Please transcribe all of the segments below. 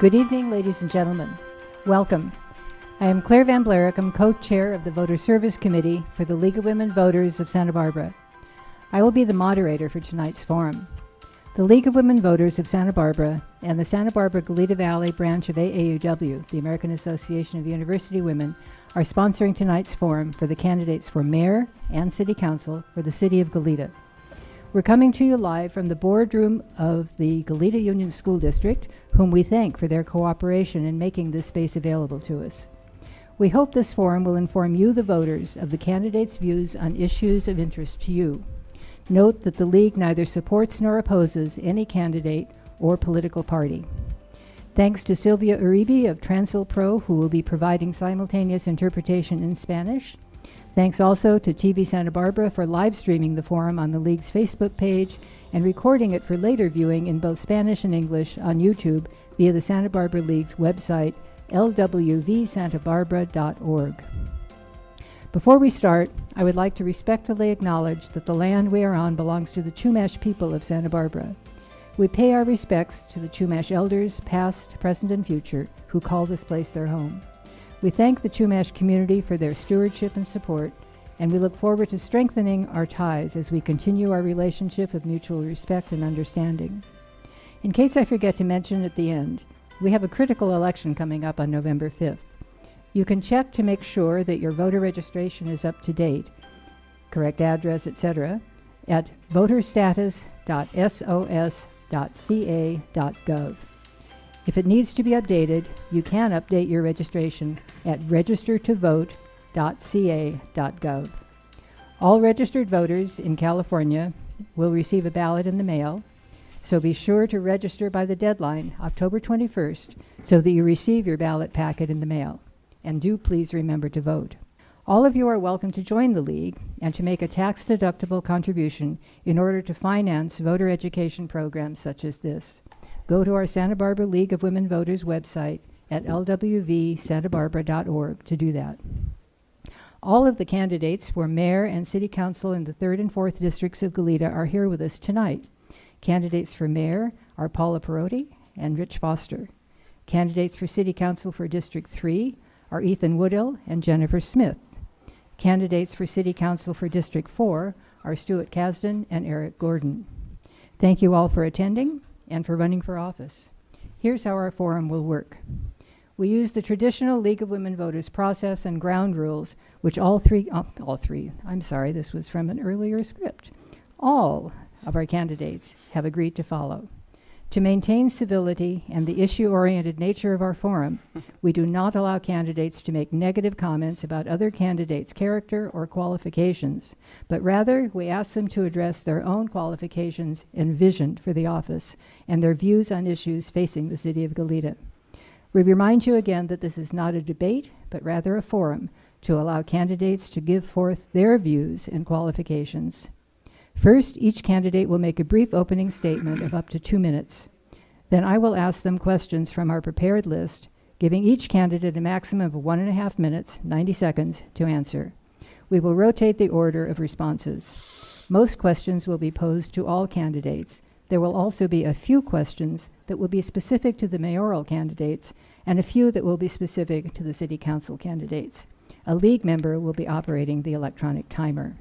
Good evening, ladies and gentlemen. Welcome. I am Claire Van Blaricum, co-chair of the Voter Service Committee for the League of Women Voters of Santa Barbara. I will be the moderator for tonight's forum. The League of Women Voters of Santa Barbara and the Santa Barbara Goleta Valley branch of AAUW, the American Association of University Women, are sponsoring tonight's forum for the candidates for mayor and city council for the city of Goleta. We're coming to you live from the boardroom of the Goleta Union School District, whom we thank for their cooperation in making this space available to us. We hope this forum will inform you, the voters, of the candidates' views on issues of interest to you. Note that the League neither supports nor opposes any candidate or political party. Thanks to Sylvia Uribe of Transil Pro, who will be providing simultaneous interpretation in Spanish. Thanks also to TV Santa Barbara for live streaming the forum on the League's Facebook page and recording it for later viewing in both Spanish and English on YouTube via the Santa Barbara League's website, lwvsantabarbara.org. Before we start, I would like to respectfully acknowledge that the land we are on belongs to the Chumash people of Santa Barbara. We pay our respects to the Chumash elders, past, present, and future, who call this place their home. We thank the Chumash community for their stewardship and support, and we look forward to strengthening our ties as we continue our relationship of mutual respect and understanding. In case I forget to mention at the end, we have a critical election coming up on November 5th. You can check to make sure that your voter registration is up to date, correct address, etc., at voterstatus.sos.ca.gov. If it needs to be updated, you can update your registration at registertovote.ca.gov. All registered voters in California will receive a ballot in the mail, so be sure to register by the deadline, October 21st, so that you receive your ballot packet in the mail. And do please remember to vote. All of you are welcome to join the League and to make a tax-deductible contribution in order to finance voter education programs such as this. Go to our Santa Barbara League of Women Voters website at lwvsantabarbara.org to do that. All of the candidates for mayor and city council in the 3rd and 4th districts of Goleta are here with us tonight. Candidates for mayor are Paula Perotti and Rich Foster. Candidates for city council for District 3 are Ethan Woodill and Jennifer Smith. Candidates for city council for District 4 are Stuart Kasdan and Eric Gordon. Thank you all for attending and for running for office. Here's how our forum will work. We use the traditional League of Women Voters process and ground rules, which all of our candidates have agreed to follow. To maintain civility and the issue-oriented nature of our forum, we do not allow candidates to make negative comments about other candidates' character or qualifications, but rather we ask them to address their own qualifications and vision for the office and their views on issues facing the city of Goleta. We remind you again that this is not a debate, but rather a forum to allow candidates to give forth their views and qualifications. First, each candidate will make a brief opening statement of up to 2 minutes. Then I will ask them questions from our prepared list, giving each candidate a maximum of 1.5 minutes, 90 seconds, to answer. We will rotate the order of responses. Most questions will be posed to all candidates. There will also be a few questions that will be specific to the mayoral candidates and a few that will be specific to the city council candidates. A League member will be operating the electronic timer.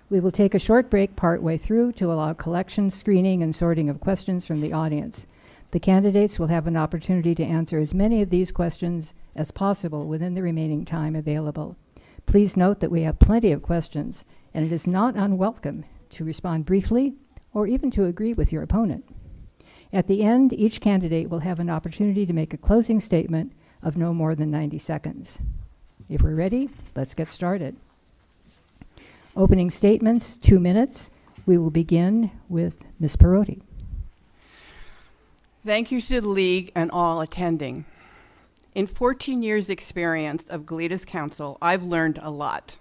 We will take a short break partway through to allow collection, screening, and sorting of questions from the audience. The candidates will have an opportunity to answer as many of these questions as possible within the remaining time available. Please note that we have plenty of questions, and it is not unwelcome to respond briefly or even to agree with your opponent. At the end, each candidate will have an opportunity to make a closing statement of no more than 90 seconds. If we're ready, let's get started. Opening statements, 2 minutes. We will begin with Ms. Perotti. Thank you to the League and all attending. In 14 years' experience of Goleta's Council, I've learned a lot.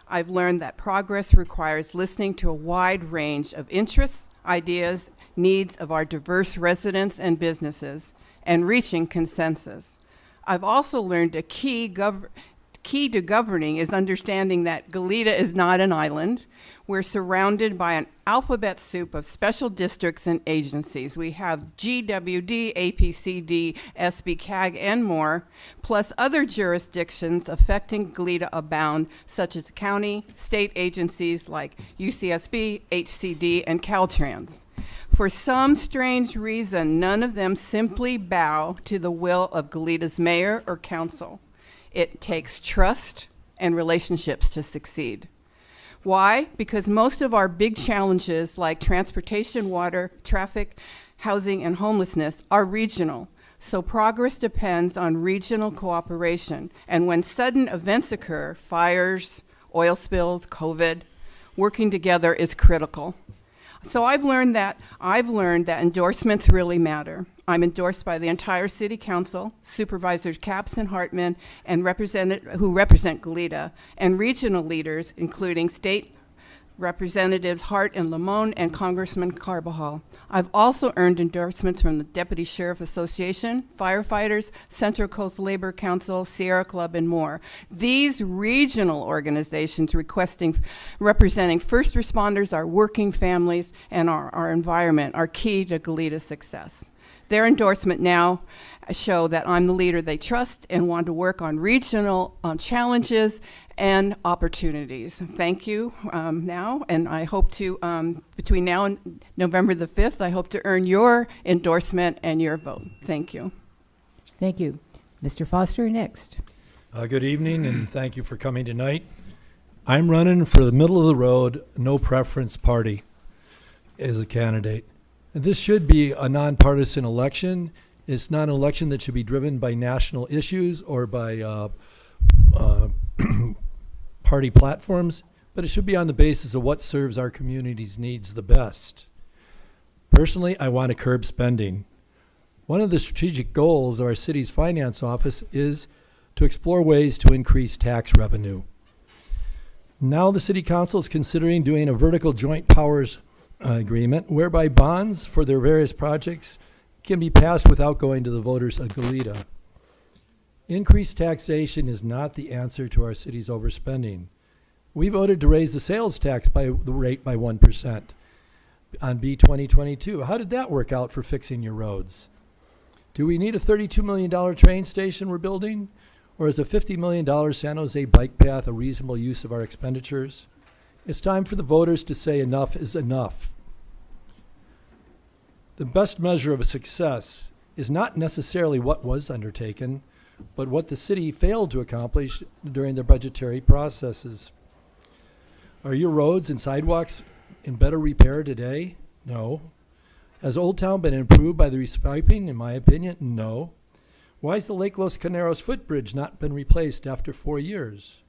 I've learned that progress requires listening to a wide range of interests, ideas, needs of our diverse residents and businesses, and reaching consensus. I've also learned a key Key to governing is understanding that Goleta is not an island. We're surrounded by an alphabet soup of special districts and agencies. We have GWD, APCD, SBCAG, and more, plus other jurisdictions affecting Goleta abound, such as county, state agencies like UCSB, HCD, and Caltrans. For some strange reason, none of them simply bow to the will of Goleta's mayor or council. It takes trust and relationships to succeed. Why? Because most of our big challenges like transportation, water, traffic, housing, and homelessness are regional. So progress depends on regional cooperation. And when sudden events occur, fires, oil spills, COVID, working together is critical. So I've learned that endorsements really matter. I'm endorsed by the entire City Council, Supervisors Capps and Hartman, and who represent Goleta, and regional leaders, including State Representatives Hart and Limon and Congressman Carbajal. I've also earned endorsements from the Deputy Sheriff Association, firefighters, Central Coast Labor Council, Sierra Club, and more. These regional organizations representing first responders, our working families, and our environment are key to Goleta's success. Their endorsement now show that I'm the leader they trust and want to work on regional challenges and opportunities. Thank you now, and I hope to, between now and November the 5th, I hope to earn your endorsement and your vote. Thank you. Thank you. Mr. Foster, next. Good evening, and thank you for coming tonight. I'm running for the middle of the road, no preference party as a candidate. This should be a nonpartisan election. It's not an election that should be driven by national issues or by party platforms, but it should be on the basis of what serves our community's needs the best. Personally, I want to curb spending. One of the strategic goals of our city's finance office is to explore ways to increase tax revenue. Now the City Council is considering doing a vertical joint powers agreement whereby bonds for their various projects can be passed without going to the voters of Goleta. Increased taxation is not the answer to our city's overspending. We voted to raise the sales tax rate by 1% on B 2022. How did that work out for fixing your roads? Do we need a $32 million train station we're building? Or is a $50 million San Jose bike path a reasonable use of our expenditures? It's time for the voters to say enough is enough. The best measure of a success is not necessarily what was undertaken, but what the city failed to accomplish during their budgetary processes. Are your roads and sidewalks in better repair today? No. Has Old Town been improved by the restriping? In my opinion, no. Why has the Lake Los Caneros footbridge not been replaced after 4 years?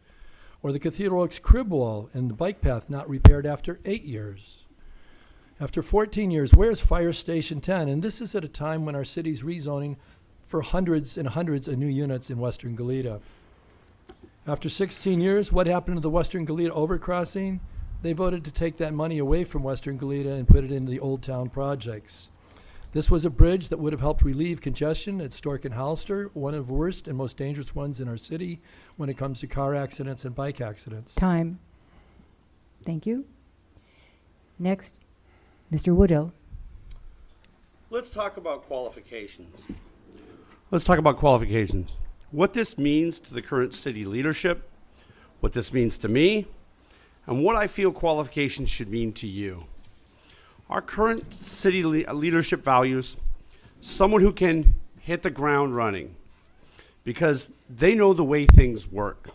Or the Cathedral Oaks crib wall and the bike path not repaired after 8 years? After 14 years, where's Fire Station 10? And this is at a time when our city's rezoning for hundreds and hundreds of new units in Western Goleta. After 16 years, what happened to the Western Goleta overcrossing? They voted to take that money away from Western Goleta and put it into the Old Town projects. This was a bridge that would have helped relieve congestion at Stork and Hollister, one of the worst and most dangerous ones in our city when it comes to car accidents and bike accidents. Time. Thank you. Next, Mr. Woodill. Let's talk about qualifications. What this means to the current city leadership, what this means to me, and what I feel qualifications should mean to you. Our current city leadership values someone who can hit the ground running because they know the way things work.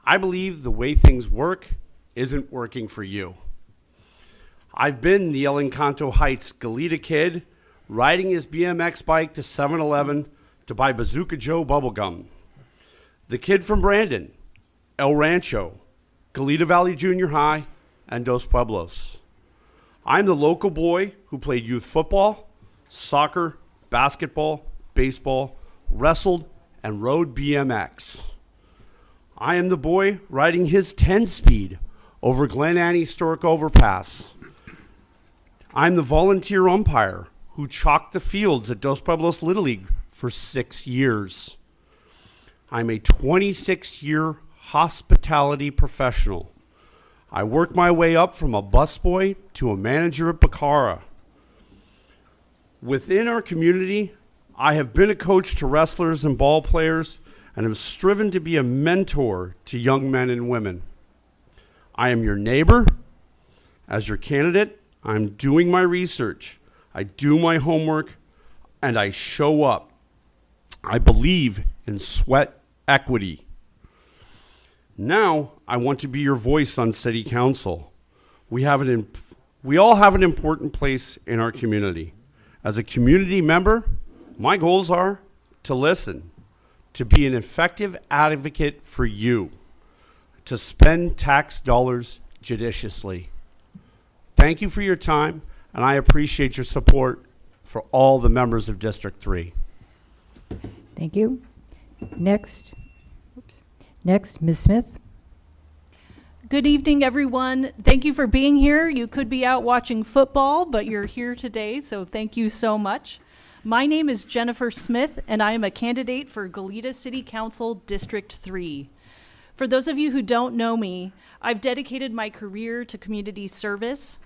I believe the way things work isn't working for you. I've been the El Encanto Heights Goleta kid riding his BMX bike to 7-Eleven to buy Bazooka Joe bubblegum. The kid from Brandon, El Rancho, Goleta Valley Junior High, and Dos Pueblos. I'm the local boy who played youth football, soccer, basketball, baseball, wrestled, and rode BMX. I am the boy riding his 10-speed over Glen Annie Historic Overpass. I'm the volunteer umpire who chalked the fields at Dos Pueblos Little League for 6 years. I'm a 26-year hospitality professional. I worked my way up from a busboy to a manager at Bacara. Within our community, I have been a coach to wrestlers and ball players and have striven to be a mentor to young men and women. I am your neighbor. As your candidate, I'm doing my research. I do my homework, and I show up. I believe in sweat equity. Now, I want to be your voice on City Council. We all have an important place in our community. As a community member, my goals are to listen, to be an effective advocate for you, to spend tax dollars judiciously. Thank you for your time, and I appreciate your support for all the members of District 3. Thank you. Next, Ms. Smith. Good evening, everyone. Thank you for being here. You could be out watching football, but you're here today, so thank you so much. My name is Jennifer Smith, and I am a candidate for Goleta City Council District 3. For those of you who don't know me, I've dedicated my career to community service.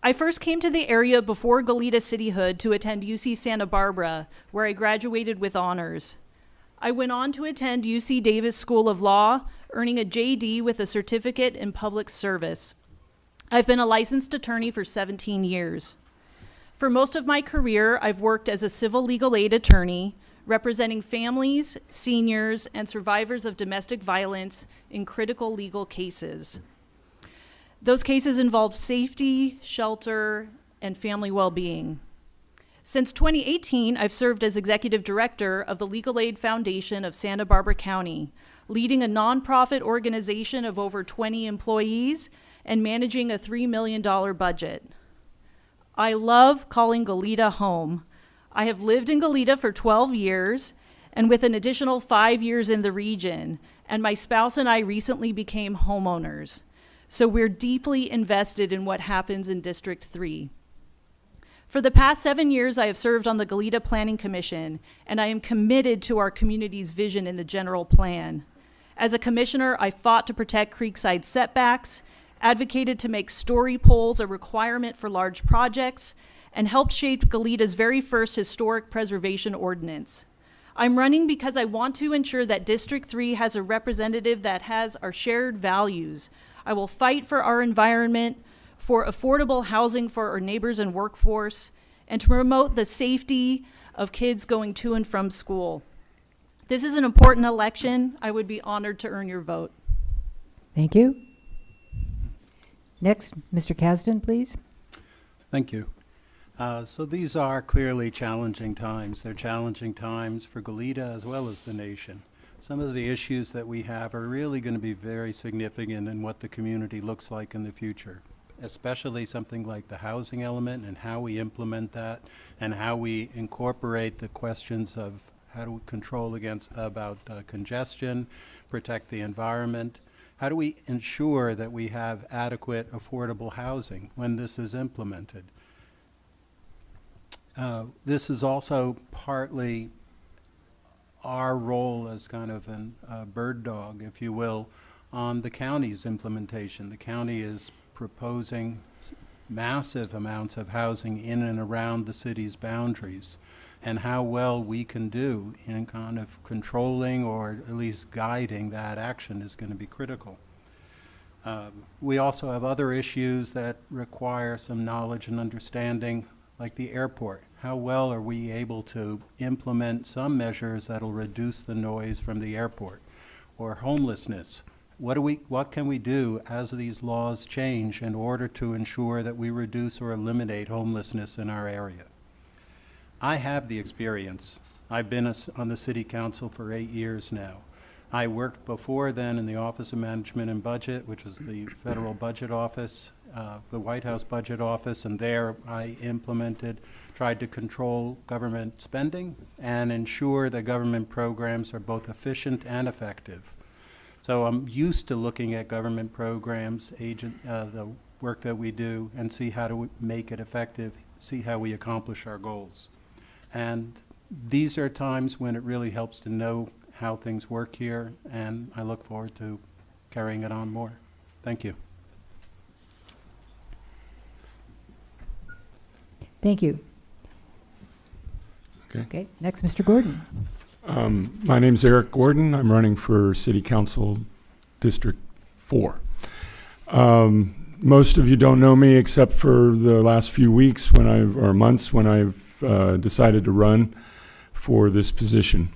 I first came to the area before Goleta cityhood to attend UC Santa Barbara, where I graduated with honors. I went on to attend UC Davis School of Law, earning a JD with a certificate in public service. I've been a licensed attorney for 17 years. For most of my career, I've worked as a civil legal aid attorney, representing families, seniors, and survivors of domestic violence in critical legal cases. Those cases involve safety, shelter, and family well-being. Since 2018, I've served as executive director of the Legal Aid Foundation of Santa Barbara County, leading a nonprofit organization of over 20 employees and managing a $3 million budget. I love calling Goleta home. I have lived in Goleta for 12 years and with an additional 5 years in the region, and my spouse and I recently became homeowners. So we're deeply invested in what happens in District 3. For the past 7 years, I have served on the Goleta Planning Commission, and I am committed to our community's vision in the general plan. As a commissioner, I fought to protect creekside setbacks, advocated to make story poles a requirement for large projects, and helped shape Goleta's very first historic preservation ordinance. I'm running because I want to ensure that District 3 has a representative that has our shared values. I will fight for our environment, for affordable housing for our neighbors and workforce, and to promote the safety of kids going to and from school. This is an important election. I would be honored to earn your vote. Thank you. Next, Mr. Kasdan, please. Thank you. So these are clearly challenging times. They're challenging times for Goleta as well as the nation. Some of the issues that we have are really going to be very significant in what the community looks like in the future, especially something like the housing element and how we implement that and how we incorporate the questions of how do we control about congestion, protect the environment. How do we ensure that we have adequate, affordable housing when this is implemented? This is also partly our role as kind of a bird dog, if you will, on the county's implementation. The county is proposing massive amounts of housing in and around the city's boundaries, and how well we can do in kind of controlling or at least guiding that action is going to be critical. We also have other issues that require some knowledge and understanding, like the airport. How well are we able to implement some measures that'll reduce the noise from the airport? Or homelessness. What can we do as these laws change in order to ensure that we reduce or eliminate homelessness in our area? I have the experience. I've been on the City Council for 8 years now. I worked before then in the Office of Management and Budget, which is the federal budget office, the White House budget office, and there I tried to control government spending and ensure that government programs are both efficient and effective. So I'm used to looking at government programs, the work that we do, and see how to make it effective, see how we accomplish our goals. And these are times when it really helps to know how things work here, and I look forward to carrying it on more. Thank you. Thank you. Okay, next, Mr. Gordon. My name's Eric Gordon. I'm running for City Council District 4. Most of you don't know me except for the last few weeks or months when I've decided to run for this position.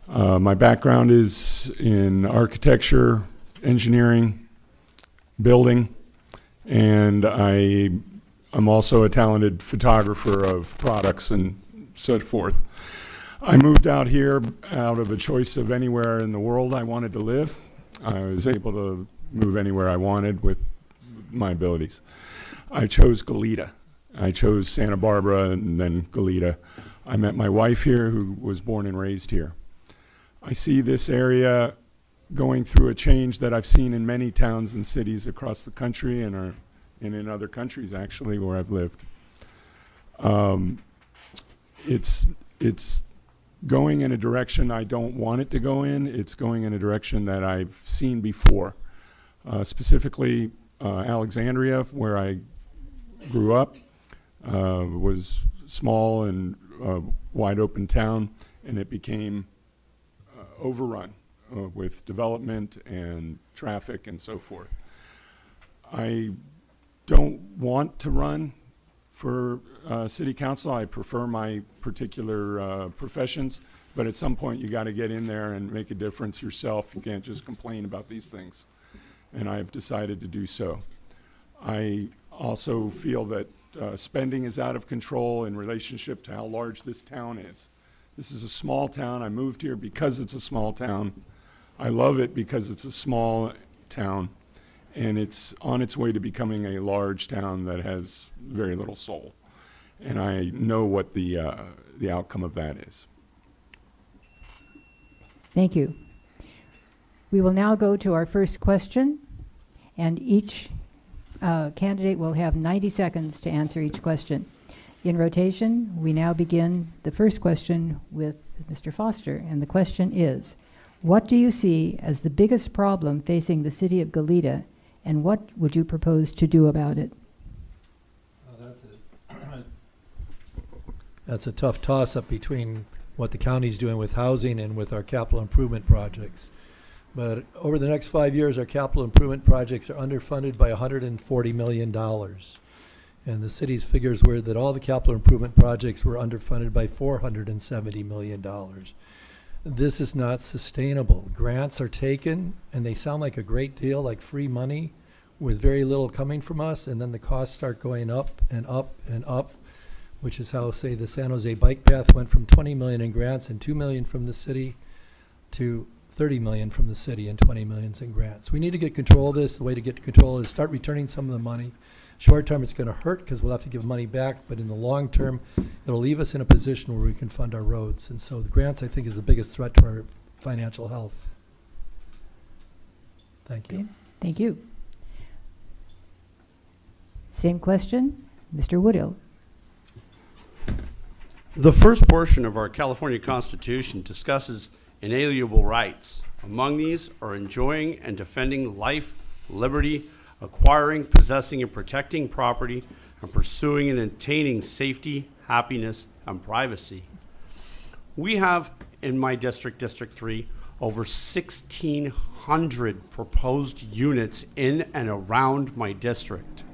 My background is in architecture, engineering, building, and I'm also a talented photographer of products and so forth. I moved out here out of a choice of anywhere in the world I wanted to live. I was able to move anywhere I wanted with my abilities. I chose Goleta. I chose Santa Barbara and then Goleta. I met my wife here, who was born and raised here. I see this area going through a change that I've seen in many towns and cities across the country and in other countries, actually, where I've lived. It's going in a direction I don't want it to go in. It's going in a direction that I've seen before. Specifically, Alexandria, where I grew up, was small and wide open town, and it became overrun with development and traffic and so forth. I don't want to run for city council. I prefer my particular professions, but at some point you got to get in there and make a difference yourself. You can't just complain about these things, and I've decided to do so. I also feel that spending is out of control in relationship to how large this town is. This is a small town. I moved here because it's a small town. I love it because it's a small town, and it's on its way to becoming a large town that has very little soul. And I know what the outcome of that is. Thank you. We will now go to our first question, and each candidate will have 90 seconds to answer each question. In rotation, we now begin the first question with Mr. Foster, and the question is, what do you see as the biggest problem facing the city of Goleta, and what would you propose to do about it? That's a tough toss-up between what the county's doing with housing and with our capital improvement projects. But over the next 5 years, our capital improvement projects are underfunded by $140 million. And the city's figures were that all the capital improvement projects were underfunded by $470 million. This is not sustainable. Grants are taken, and they sound like a great deal, like free money, with very little coming from us, and then the costs start going up and up and up, which is how, say, the San Jose Bike Path went from $20 million in grants and $2 million from the city to $30 million from the city and $20 million in grants. We need to get control of this. The way to get control is start returning some of the money. Short term, it's going to hurt because we'll have to give money back, but in the long term, it'll leave us in a position where we can fund our roads. And so the grants, I think, is the biggest threat to our financial health. Thank you. Okay. Thank you. Same question, Mr. Woodill. The first portion of our California Constitution discusses inalienable rights. Among these are enjoying and defending life, liberty, acquiring, possessing, and protecting property, and pursuing and attaining safety, happiness, and privacy. We have, in my district, District 3, over 1,600 proposed units in and around my district.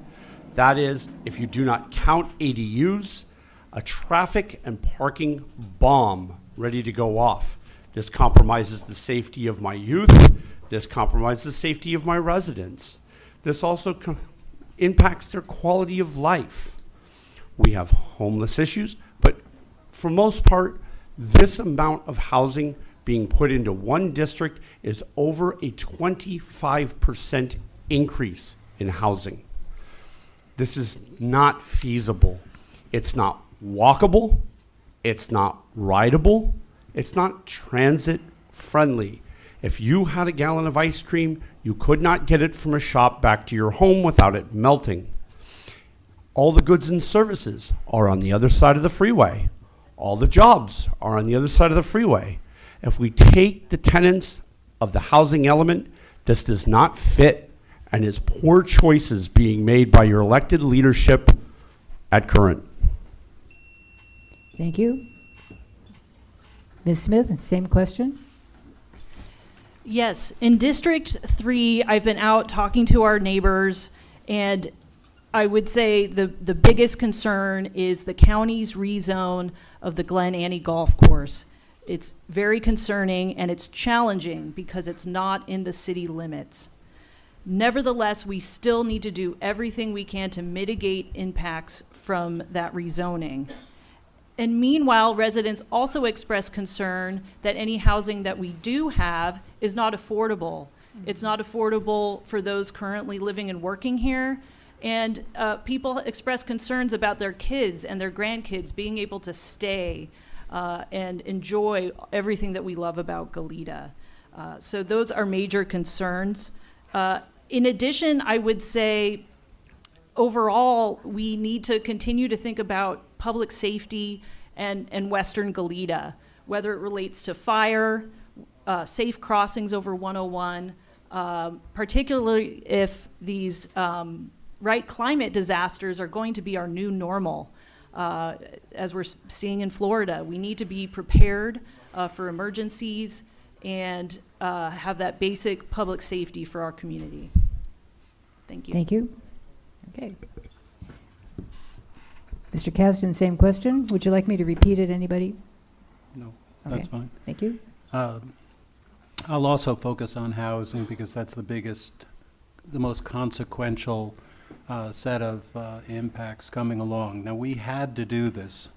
That is, if you do not count ADUs, a traffic and parking bomb ready to go off. This compromises the safety of my youth. This compromises the safety of my residents. This also impacts their quality of life. We have homeless issues, but for most part, this amount of housing being put into one district is over a 25% increase in housing. This is not feasible. It's not walkable. It's not rideable. It's not transit friendly. If you had a gallon of ice cream, you could not get it from a shop back to your home without it melting. All the goods and services are on the other side of the freeway. All the jobs are on the other side of the freeway. If we take the tenets of the housing element, this does not fit and is poor choices being made by your elected leadership at current. Thank you. Ms. Smith, same question. Yes, in District 3, I've been out talking to our neighbors, and I would say the biggest concern is the county's rezone of the Glen Annie Golf Course. It's very concerning, and it's challenging because it's not in the city limits. Nevertheless, we still need to do everything we can to mitigate impacts from that rezoning. And meanwhile, residents also express concern that any housing that we do have is not affordable. It's not affordable for those currently living and working here. And people express concerns about their kids and their grandkids being able to stay and enjoy everything that we love about Goleta. So those are major concerns. In addition, I would say overall, we need to continue to think about public safety and Western Goleta, whether it relates to fire, safe crossings over 101, particularly if these climate disasters are going to be our new normal, as we're seeing in Florida. We need to be prepared for emergencies and have that basic public safety for our community. Thank you. Thank you. Okay. Mr. Kasdan, same question. Would you like me to repeat it, anybody? No, Okay. that's fine. Thank you. I'll also focus on housing because that's the most consequential set of impacts coming along. Now, we had to do this.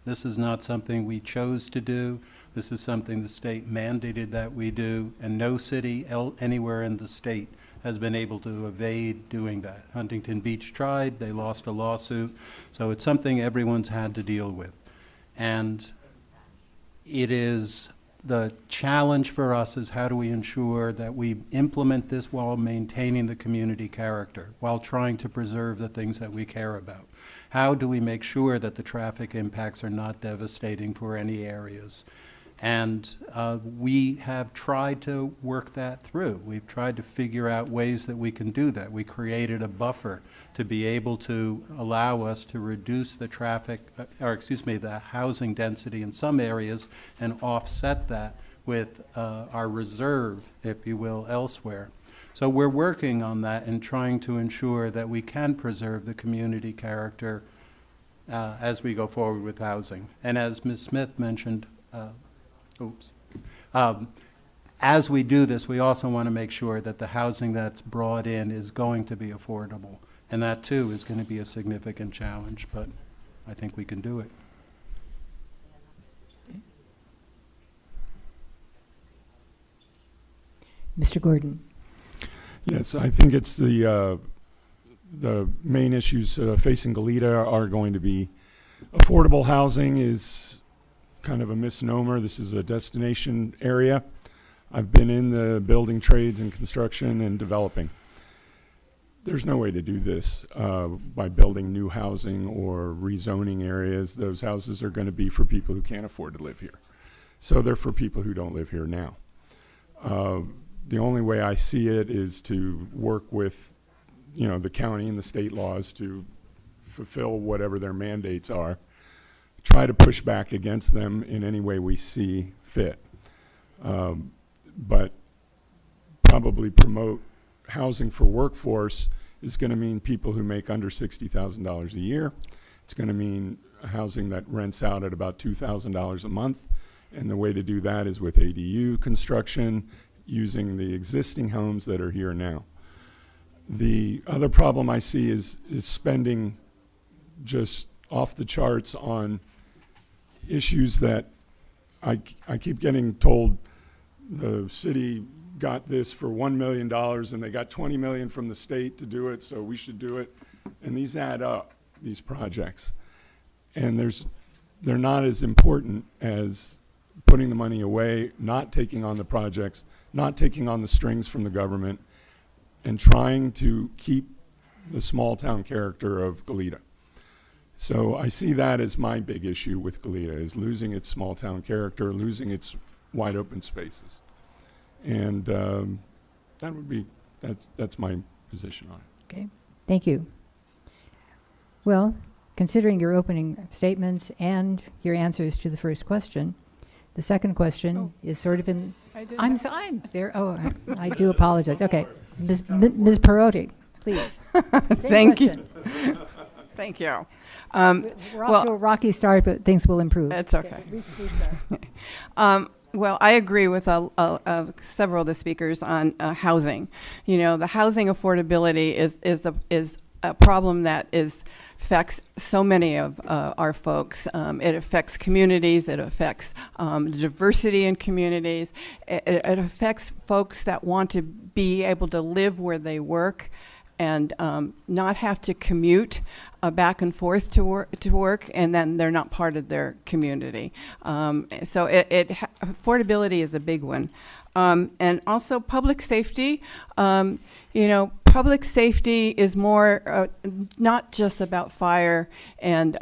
This is not something we chose to do. This is something the state mandated that we do, and no city anywhere in the state has been able to evade doing that. Huntington Beach tried, they lost a lawsuit, so it's something everyone's had to deal with. And it is the challenge for us is how do we ensure that we implement this while maintaining the community character, while trying to preserve the things that we care about. How do we make sure that the traffic impacts are not devastating for any areas? And we have tried to work that through. We've tried to figure out ways that we can do that. We created a buffer to be able to allow us to reduce the the housing density in some areas and offset that with our reserve, if you will, elsewhere. So we're working on that and trying to ensure that we can preserve the community character as we go forward with housing. And as Ms. Smith mentioned, as we do this, we also want to make sure that the housing that's brought in is going to be affordable. And that, too, is going to be a significant challenge, but I think we can do it. Mr. Gordon. Yes, I think it's the main issues facing Goleta are going to be affordable housing is kind of a misnomer. This is a destination area. I've been in the building trades and construction and developing. There's no way to do this by building new housing or rezoning areas. Those houses are going to be for people who can't afford to live here. So they're for people who don't live here now. The only way I see it is to work with, the county and the state laws to fulfill whatever their mandates are. Try to push back against them in any way we see fit. But probably promote housing for workforce is going to mean people who make under $60,000 a year. It's going to mean housing that rents out at about $2,000 a month. And the way to do that is with ADU construction, using the existing homes that are here now. The other problem I see is spending just off the charts on issues that I keep getting told the city got this for $1 million and they got $20 million from the state to do it, so we should do it. And these add up, these projects. And they're not as important as putting the money away, not taking on the projects, not taking on the strings from the government, and trying to keep the small town character of Goleta. So I see that as my big issue with Goleta, is losing its small town character, losing its wide open spaces. And that's my position on it. Okay, thank you. Well, considering your opening statements and your answers to the first question, the second question is sort of in. I'm there. Oh, I do apologize. Okay, Ms. Perotti, please. Thank you. Thank you. We're off to a rocky start, but things will improve. It's okay. Well, I agree with several of the speakers on housing. You know, the housing affordability is a problem that affects so many of our folks. It affects communities. It affects the diversity in communities. It affects folks that want to be able to live where they work and not have to commute back and forth to work, and then they're not part of their community. So affordability is a big one. And also public safety. You know, public safety is more not just about fire, and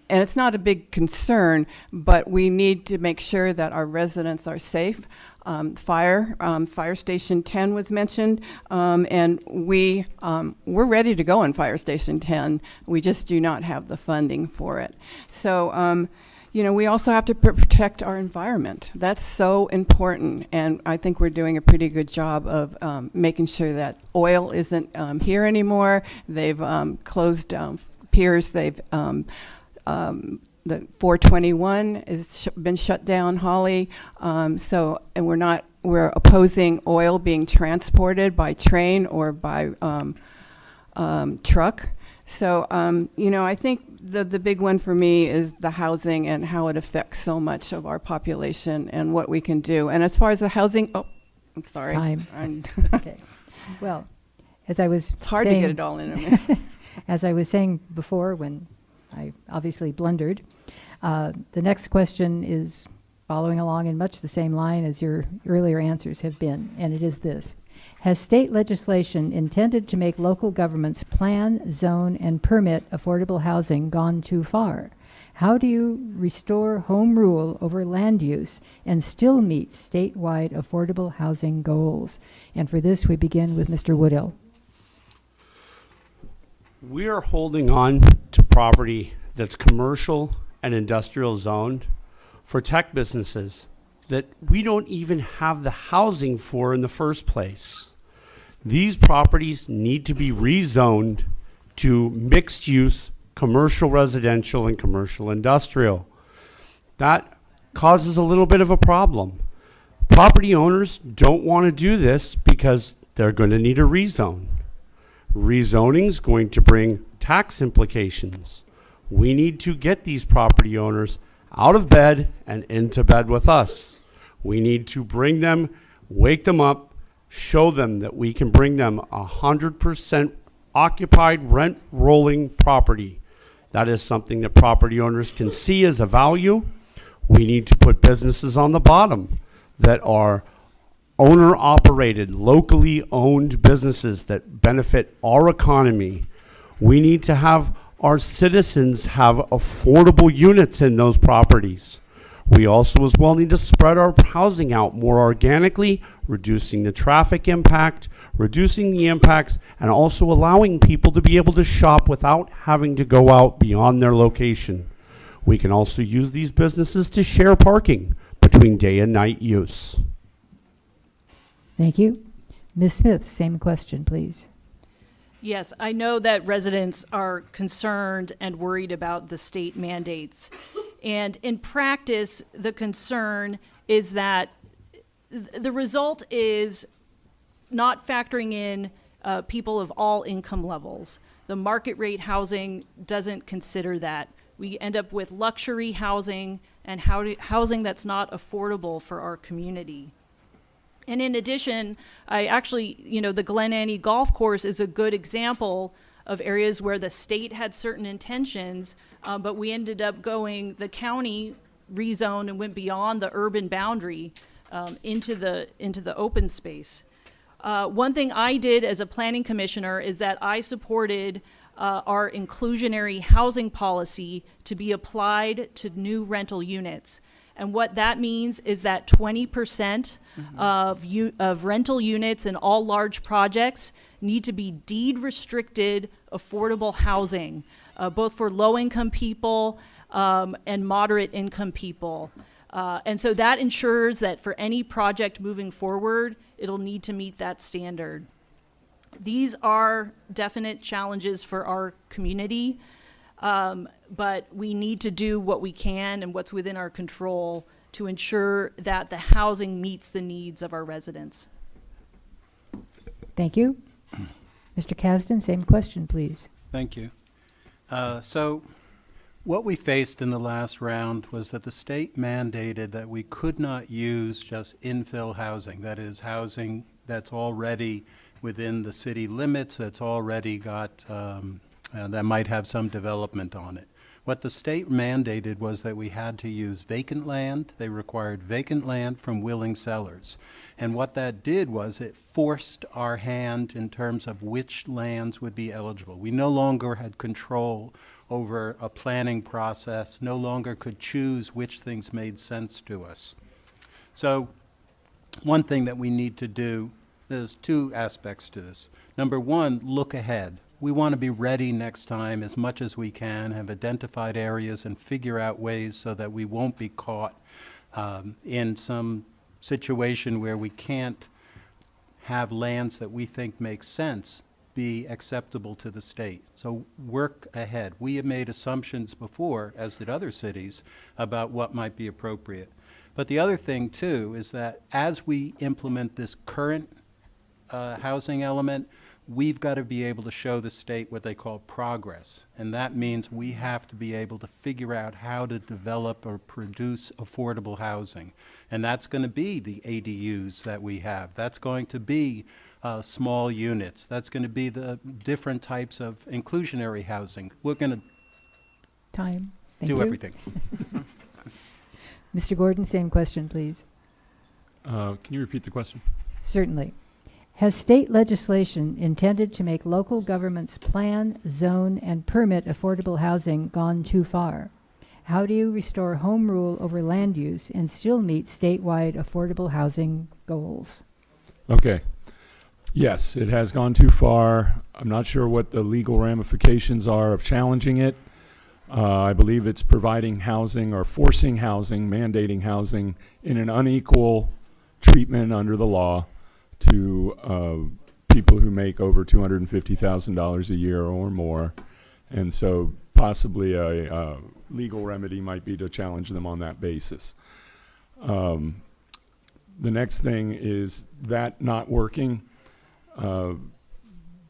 it's not a big concern, but we need to make sure that our residents are safe. Fire Station 10 was mentioned, and we're ready to go on Fire Station 10. We just do not have the funding for it. So, you know, we also have to protect our environment. That's so important, and I think we're doing a pretty good job of making sure that oil isn't here anymore. They've closed piers. They've the 421 has been shut down, Holly. And we're opposing oil being transported by train or by truck. So, you know, I think the big one for me is the housing and how it affects so much of our population and what we can do. And as far as the housing, I'm sorry. Time. Okay. Well, as I was it's hard to get it all in a minute. As I was saying before, when I obviously blundered, the next question is following along in much the same line as your earlier answers have been, and it is this. Has state legislation intended to make local governments plan, zone, and permit affordable housing gone too far? How do you restore home rule over land use and still meet statewide affordable housing goals? And for this, we begin with Mr. Woodill. We are holding on to property that's commercial and industrial zoned for tech businesses that we don't even have the housing for in the first place. These properties need to be rezoned to mixed use, commercial residential and commercial industrial. That causes a little bit of a problem. Property owners don't want to do this because they're going to need a rezone. Rezoning is going to bring tax implications. We need to get these property owners out of bed and into bed with us. We need to bring them, wake them up, show them that we can bring them 100% occupied rent rolling property. That is something that property owners can see as a value. We need to put businesses on the bottom that are owner operated, locally owned businesses that benefit our economy. We need to have our citizens have affordable units in those properties. We also as well need to spread our housing out more organically, reducing the traffic impact, reducing the impacts, and also allowing people to be able to shop without having to go out beyond their location. We can also use these businesses to share parking between day and night use. Thank you. Ms. Smith, same question, please. Yes, I know that residents are concerned and worried about the state mandates. And in practice, the concern is that the result is not factoring in people of all income levels. The market rate housing doesn't consider that. We end up with luxury housing and housing that's not affordable for our community. And in addition, I actually, the Glen Annie Golf Course is a good example of areas where the state had certain intentions, but we ended up the county rezoned and went beyond the urban boundary into the open space. One thing I did as a planning commissioner is that I supported our inclusionary housing policy to be applied to new rental units. And what that means is that 20% of rental units in all large projects need to be deed restricted affordable housing, both for low income people and moderate income people. And so that ensures that for any project moving forward, it'll need to meet that standard. These are definite challenges for our community, but we need to do what we can and what's within our control to ensure that the housing meets the needs of our residents. Thank you. Mr. Kasdan, same question, please. Thank you. So what we faced in the last round was that the state mandated that we could not use just infill housing, that is housing that's already within the city limits, that's already got, that might have some development on it. What the state mandated was that we had to use vacant land. They required vacant land from willing sellers. And what that did was it forced our hand in terms of which lands would be eligible. We no longer had control over a planning process, no longer could choose which things made sense to us. So one thing that we need to do, there's two aspects to this. Number one, look ahead. We want to be ready next time as much as we can, have identified areas and figure out ways so that we won't be caught in some situation where we can't have lands that we think make sense be acceptable to the state. So work ahead. We have made assumptions before, as did other cities, about what might be appropriate. But the other thing, too, is that as we implement this current housing element, we've got to be able to show the state what they call progress. And that means we have to be able to figure out how to develop or produce affordable housing. And that's going to be the ADUs that we have. That's going to be small units. That's going to be the different types of inclusionary housing. We're going to do everything. Mr. Gordon, same question, please. Can you repeat the question? Certainly. Has state legislation intended to make local governments plan, zone, and permit affordable housing gone too far? How do you restore home rule over land use and still meet statewide affordable housing goals? Okay. Yes, it has gone too far. I'm not sure what the legal ramifications are of challenging it. I believe it's providing housing or forcing housing, mandating housing in an unequal treatment under the law to people who make over $250,000 a year or more. And so possibly a legal remedy might be to challenge them on that basis. The next thing is that not working,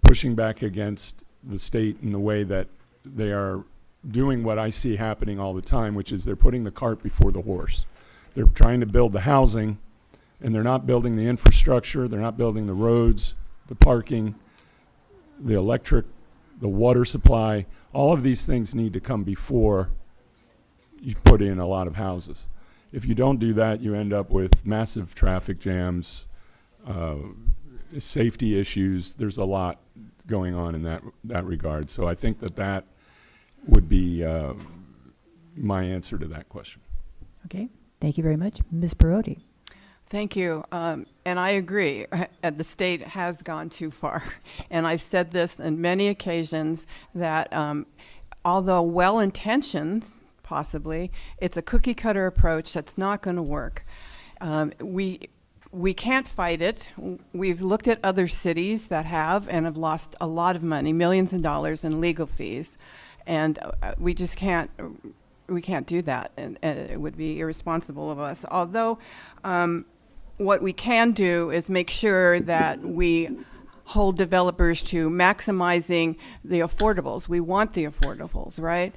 pushing back against the state in the way that they are doing what I see happening all the time, which is they're putting the cart before the horse. They're trying to build the housing, and they're not building the infrastructure, they're not building the roads, the parking, the electric, the water supply. All of these things need to come before you put in a lot of houses. If you don't do that, you end up with massive traffic jams, safety issues. There's a lot going on in that regard. So I think that would be my answer to that question. Okay, thank you very much. Ms. Perotti. Thank you. And I agree. The state has gone too far. And I've said this on many occasions that although well-intentioned, possibly, it's a cookie-cutter approach that's not going to work. We can't fight it. We've looked at other cities that have and have lost a lot of money, millions of dollars in legal fees. And we just can't do that. And it would be irresponsible of us. Although what we can do is make sure that we hold developers to maximizing the affordables. We want the affordables, right?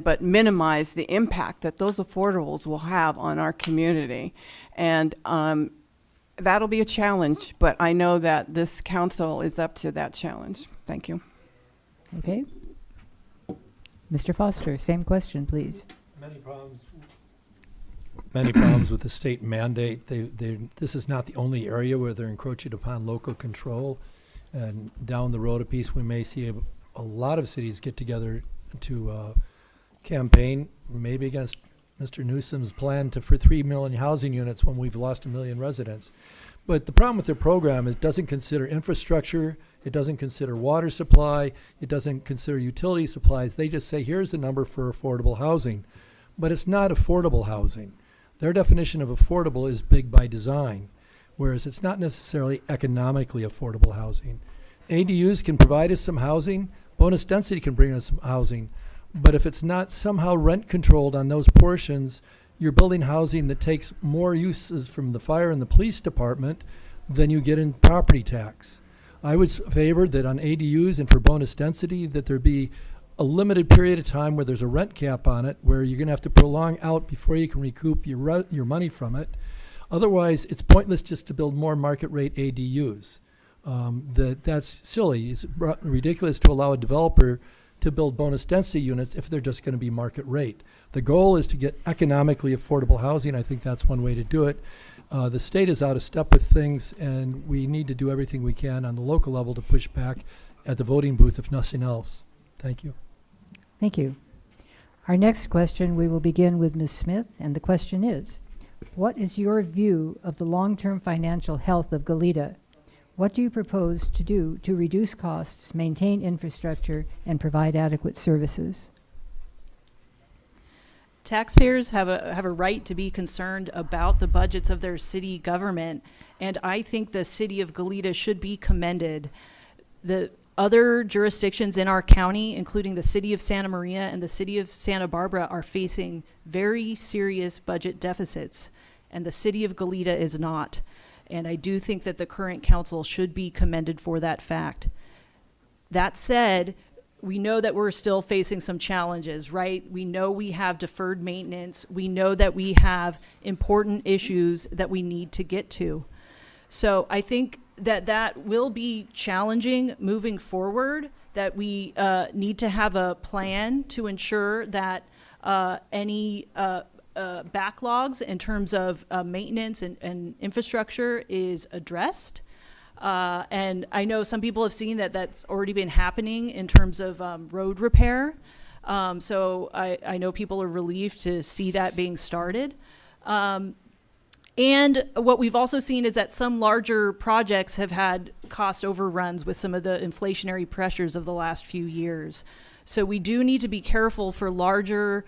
But minimize the impact that those affordables will have on our community. And that'll be a challenge, but I know that this council is up to that challenge. Thank you. Okay. Mr. Foster, same question, please. Many problems with the state mandate. This is not the only area where they're encroaching upon local control. And down the road a piece, we may see a lot of cities get together to campaign, maybe against Mr. Newsom's plan for 3 million housing units when we've lost 1 million residents. But the problem with their program is it doesn't consider infrastructure, it doesn't consider water supply, it doesn't consider utility supplies. They just say, here's the number for affordable housing. But it's not affordable housing. Their definition of affordable is big by design, whereas it's not necessarily economically affordable housing. ADUs can provide us some housing, bonus density can bring us some housing, but if it's not somehow rent controlled on those portions, you're building housing that takes more uses from the fire and the police department than you get in property tax. I would favor that on ADUs and for bonus density that there be a limited period of time where there's a rent cap on it, where you're going to have to prolong out before you can recoup your money from it. Otherwise, it's pointless just to build more market rate ADUs. That's silly. It's ridiculous to allow a developer to build bonus density units if they're just going to be market rate. The goal is to get economically affordable housing. I think that's one way to do it. The state is out of step with things, and we need to do everything we can on the local level to push back at the voting booth, if nothing else. Thank you. Thank you. Our next question, we will begin with Ms. Smith, and the question is, what is your view of the long-term financial health of Goleta? What do you propose to do to reduce costs, maintain infrastructure, and provide adequate services? Taxpayers have a right to be concerned about the budgets of their city government, and I think the city of Goleta should be commended. The other jurisdictions in our county, including the city of Santa Maria and the city of Santa Barbara, are facing very serious budget deficits, and the city of Goleta is not. And I do think that the current council should be commended for that fact. That said, we know that we're still facing some challenges, right? We know we have deferred maintenance. We know that we have important issues that we need to get to. So I think that that will be challenging moving forward, that we need to have a plan to ensure that any backlogs in terms of maintenance and infrastructure is addressed. And I know some people have seen that that's already been happening in terms of road repair. So I know people are relieved to see that being started. And what we've also seen is that some larger projects have had cost overruns with some of the inflationary pressures of the last few years. So we do need to be careful for larger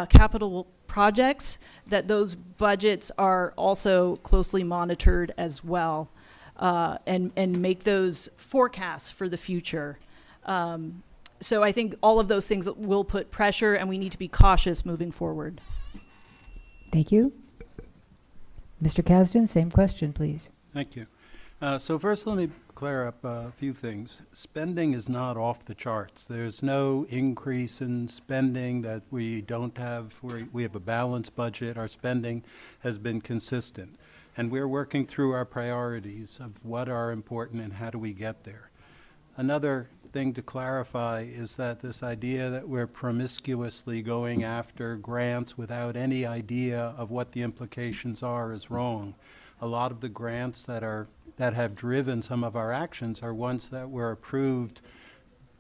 capital projects that those budgets are also closely monitored as well, and make those forecasts for the future. So I think all of those things will put pressure, and we need to be cautious moving forward. Thank you. Mr. Kasdan, same question, please. Thank you. So first, let me clear up a few things. Spending is not off the charts. There's no increase in spending that we don't have. We have a balanced budget. Our spending has been consistent. And we're working through our priorities of what are important and how do we get there. Another thing to clarify is that this idea that we're promiscuously going after grants without any idea of what the implications are is wrong. A lot of the grants that have driven some of our actions are ones that were approved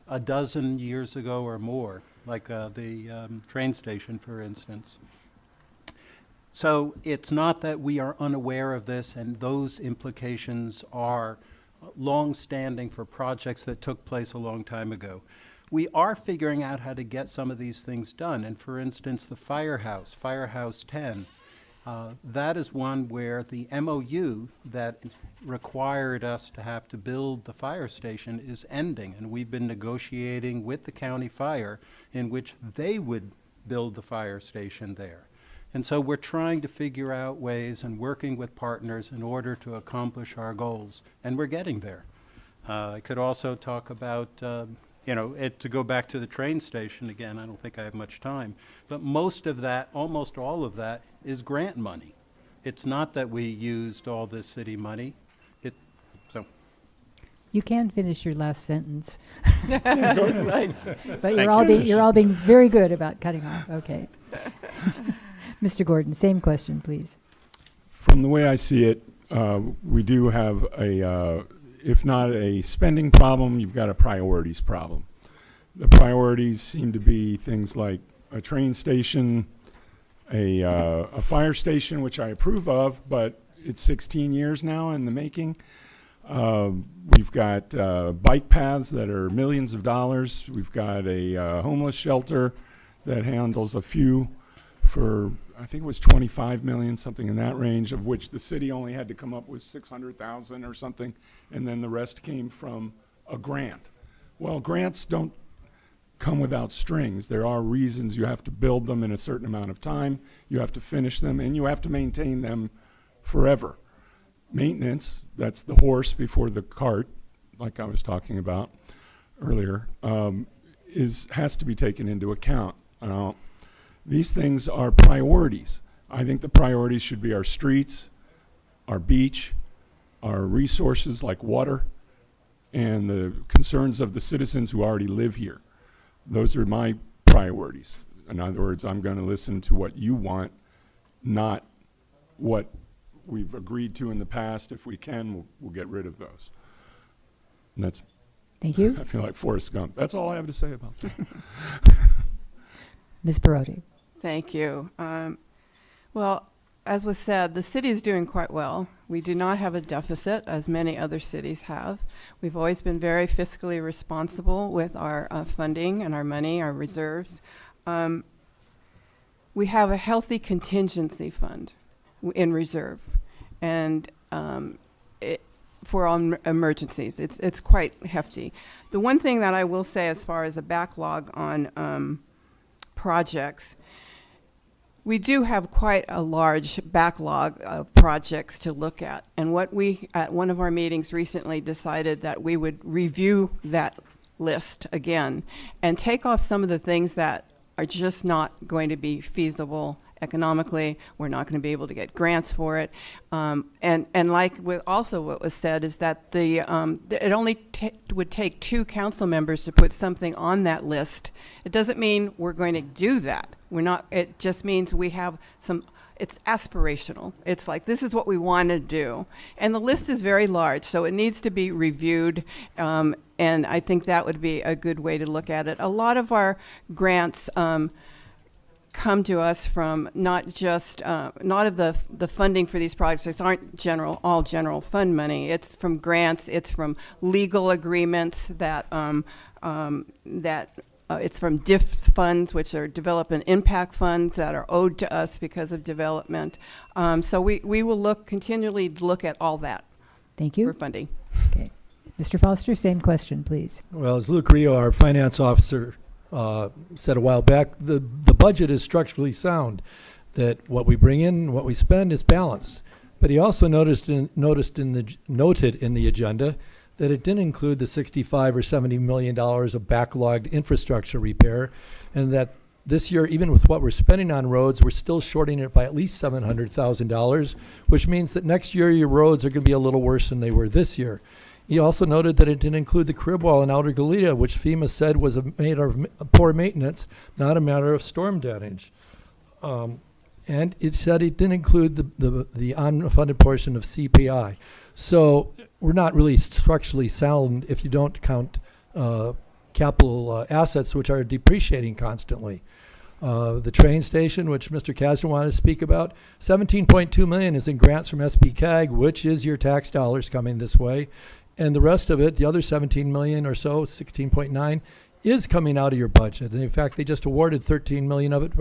a dozen years ago or more, like the train station, for instance. So it's not that we are unaware of this, and those implications are long-standing for projects that took place a long time ago. We are figuring out how to get some of these things done, and for instance, the Firehouse 10, that is one where the MOU that required us to have to build the fire station is ending, and we've been negotiating with the county fire in which they would build the fire station there. And so we're trying to figure out ways and working with partners in order to accomplish our goals, and we're getting there. I could also talk about, to go back to the train station again, I don't think I have much time, but most of that, almost all of that, is grant money. It's not that we used all this city money. You can finish your last sentence. Right. But you're all being very good about cutting off. Okay. Mr. Gordon, same question, please. From the way I see it, we do have if not a spending problem, you've got a priorities problem. The priorities seem to be things like a train station a fire station, which I approve of, but it's 16 years now in the making. We've got bike paths that are millions of dollars. We've got a homeless shelter that handles a few for, I think it was 25 million, something in that range, of which the city only had to come up with 600,000 or something, and then the rest came from a grant. Well, grants don't come without strings. There are reasons you have to build them in a certain amount of time, you have to finish them, and you have to maintain them forever. Maintenance, that's the horse before the cart, like I was talking about earlier, has to be taken into account. These things are priorities. I think the priorities should be our streets, our beach, our resources like water, and the concerns of the citizens who already live here. Those are my priorities. In other words, I'm going to listen to what you want, not what we've agreed to in the past. If we can, we'll get rid of those. And that's, Thank you. I feel like Forrest Gump. That's all I have to say about that. Ms. Perotti. Thank you. Well, as was said, the city is doing quite well. We do not have a deficit, as many other cities have. We've always been very fiscally responsible with our funding and our money, our reserves. We have a healthy contingency fund in reserve, and for all emergencies. It's quite hefty. The one thing that I will say as far as a backlog on projects, we do have quite a large backlog of projects to look at. And what we, at one of our meetings recently, decided that we would review that list again and take off some of the things that are just not going to be feasible economically. We're not going to be able to get grants for it. And like also what was said is that it only would take 2 council members to put something on that list. It doesn't mean we're going to do that. We're not. It just means we have some. It's aspirational. It's like, this is what we want to do. And the list is very large, so it needs to be reviewed. And I think that would be a good way to look at it. A lot of our grants come to us from not just not of the funding for these projects aren't all general fund money. It's from grants. It's from legal agreements that it's from DIF funds, which are development impact funds that are owed to us because of development. So we will continually look at all that. Thank you. For funding. Okay. Mr. Foster, same question, please. Well, as Luke Rio, our finance officer, said a while back, the budget is structurally sound, that what we bring in, what we spend is balanced. But he also noted in the agenda that it didn't include the $65 or $70 million of backlogged infrastructure repair, and that this year, even with what we're spending on roads, we're still shorting it by at least $700,000, which means that next year your roads are going to be a little worse than they were this year. He also noted that it didn't include the crib wall in Outer Goleta, which FEMA said was a matter of poor maintenance, not a matter of storm damage. And it said it didn't include the unfunded portion of CPI. So we're not really structurally sound if you don't count capital assets, which are depreciating constantly. The train station, which Mr. Kasner wanted to speak about, $17.2 million is in grants from SB CAG, which is your tax dollars coming this way. And the rest of it, the other 17 million or so, 16.9, is coming out of your budget. And in fact, they just awarded 13 million of it,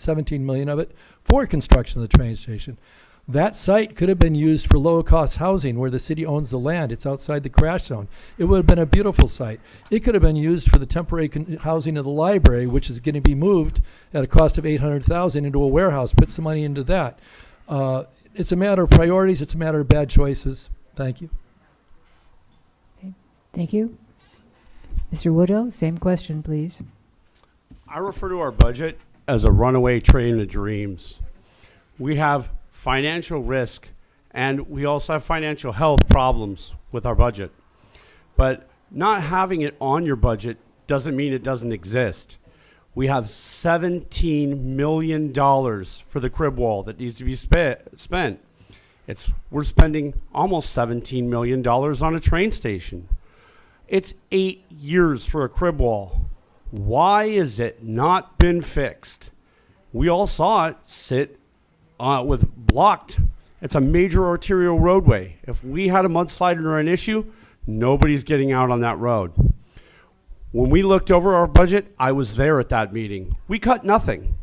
17 million of it for construction of the train station. That site could have been used for low-cost housing where the city owns the land. It's outside the crash zone. It would have been a beautiful site. It could have been used for the temporary housing of the library, which is going to be moved at a cost of $800,000 into a warehouse. Put some money into that. It's a matter of priorities. It's a matter of bad choices. Thank you. Okay. Thank you. Mr. Woodell, same question, please. I refer to our budget as a runaway train of dreams. We have financial risk, and we also have financial health problems with our budget. But not having it on your budget doesn't mean it doesn't exist. We have $17 million for the crib wall that needs to be spent. We're spending almost $17 million on a train station. It's 8 years for a crib wall. Why is it not been fixed? We all saw it sit with blocked. It's a major arterial roadway. If we had a mudslide or an issue, nobody's getting out on that road. When we looked over our budget, I was there at that meeting. We cut nothing,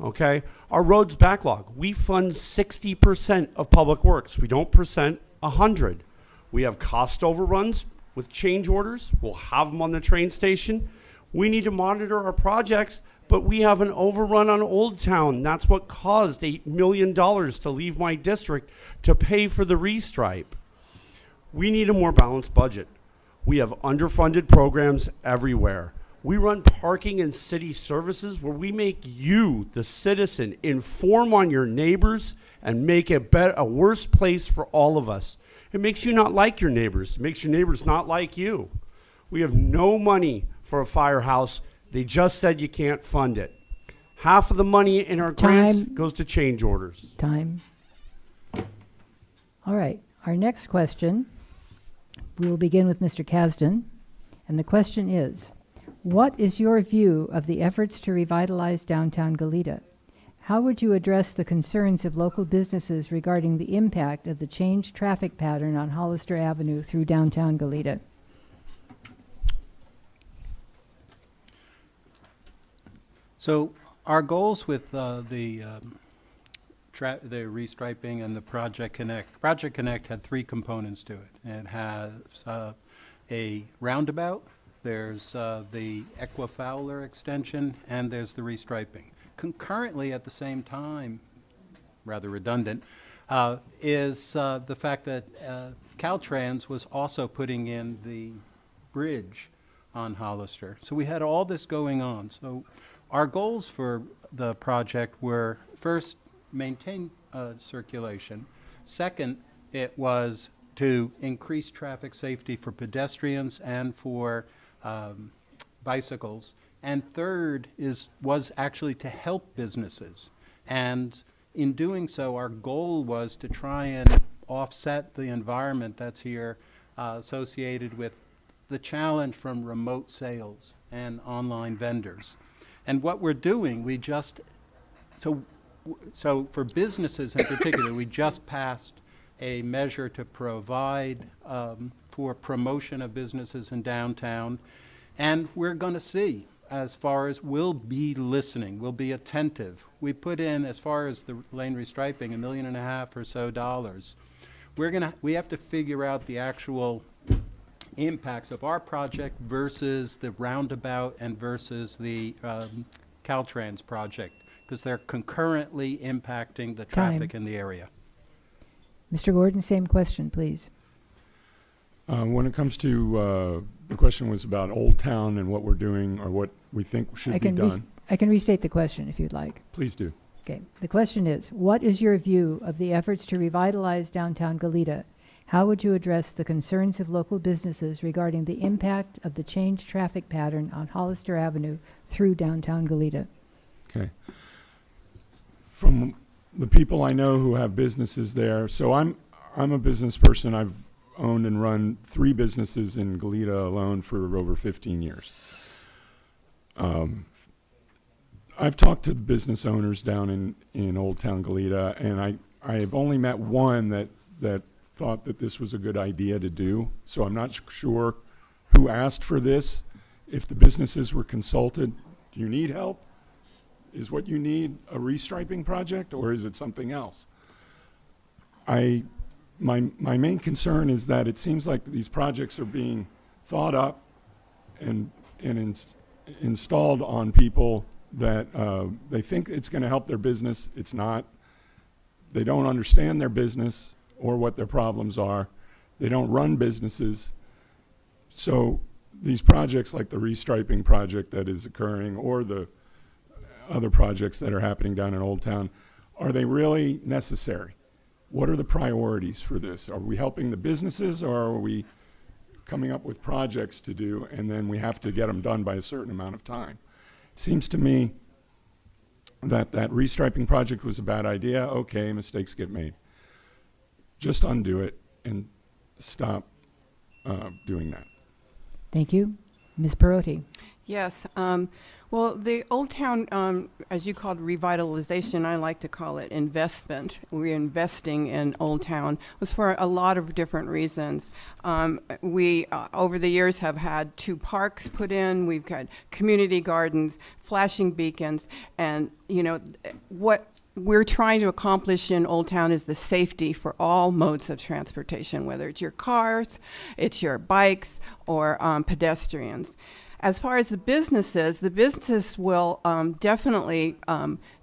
okay? Our roads backlog. We fund 60% of public works. We don't percent 100. We have cost overruns with change orders. We'll have them on the train station. We need to monitor our projects, but we have an overrun on Old Town. That's what caused $8 million to leave my district to pay for the restripe. We need a more balanced budget. We have underfunded programs everywhere. We run parking and city services where we make you, the citizen, inform on your neighbors and make it a worse place for all of us. It makes you not like your neighbors. It makes your neighbors not like you. We have no money for a firehouse. They just said you can't fund it. Half of the money in our grants goes to change orders. Time. All right. Our next question, we will begin with Mr. Kasdan. And the question is, what is your view of the efforts to revitalize downtown Goleta? How would you address the concerns of local businesses regarding the impact of the changed traffic pattern on Hollister Avenue through downtown Goleta? So our goals with the restriping and the Project Connect. Project Connect had 3 components to it. It has a roundabout, there's the Equifowler extension, and there's the restriping. Concurrently, at the same time, rather redundant, is the fact that Caltrans was also putting in the bridge on Hollister. So we had all this going on. So our goals for the project were, first, maintain circulation. Second, it was to increase traffic safety for pedestrians and for bicycles. And third was actually to help businesses. And in doing so, our goal was to try and offset the environment that's here associated with the challenge from remote sales and online vendors. And what we're doing, so for businesses in particular, we just passed a measure to provide for promotion of businesses in downtown. And we're going to see, as far as we'll be listening, we'll be attentive. We put in, as far as the lane restriping, $1.5 million or so. We have to figure out the actual impacts of our project versus the roundabout and versus the Caltrans project, because they're concurrently impacting the traffic in the area. Mr. Gordon, same question, please. When it comes to the question was about Old Town and what we're doing or what we think should be done. I can restate the question if you'd like. Please do. Okay. The question is, what is your view of the efforts to revitalize downtown Goleta? How would you address the concerns of local businesses regarding the impact of the changed traffic pattern on Hollister Avenue through downtown Goleta? Okay. From the people I know who have businesses there, so I'm a business person. I've owned and run 3 businesses in Goleta alone for over 15 years. I've talked to the business owners down in Old Town Goleta, and I have only met one that thought that this was a good idea to do. So I'm not sure who asked for this. If the businesses were consulted, do you need help? Is what you need a restriping project, or is it something else? My main concern is that it seems like these projects are being thought up and installed on people that they think it's going to help their business. It's not. They don't understand their business or what their problems are. They don't run businesses. So these projects like the restriping project that is occurring or the other projects that are happening down in Old Town, are they really necessary? What are the priorities for this? Are we helping the businesses, or are we coming up with projects to do and then we have to get them done by a certain amount of time? It seems to me that restriping project was a bad idea. Okay, mistakes get made. Just undo it and stop doing that. Thank you. Ms. Perotti. Yes. Well, the Old Town, as you called revitalization, I like to call it investment. We're investing in Old Town was for a lot of different reasons. We, over the years, have had 2 parks put in. We've got community gardens, flashing beacons, and, you know, what we're trying to accomplish in Old Town is the safety for all modes of transportation, whether it's your cars, it's your bikes, or pedestrians. As far as the business will definitely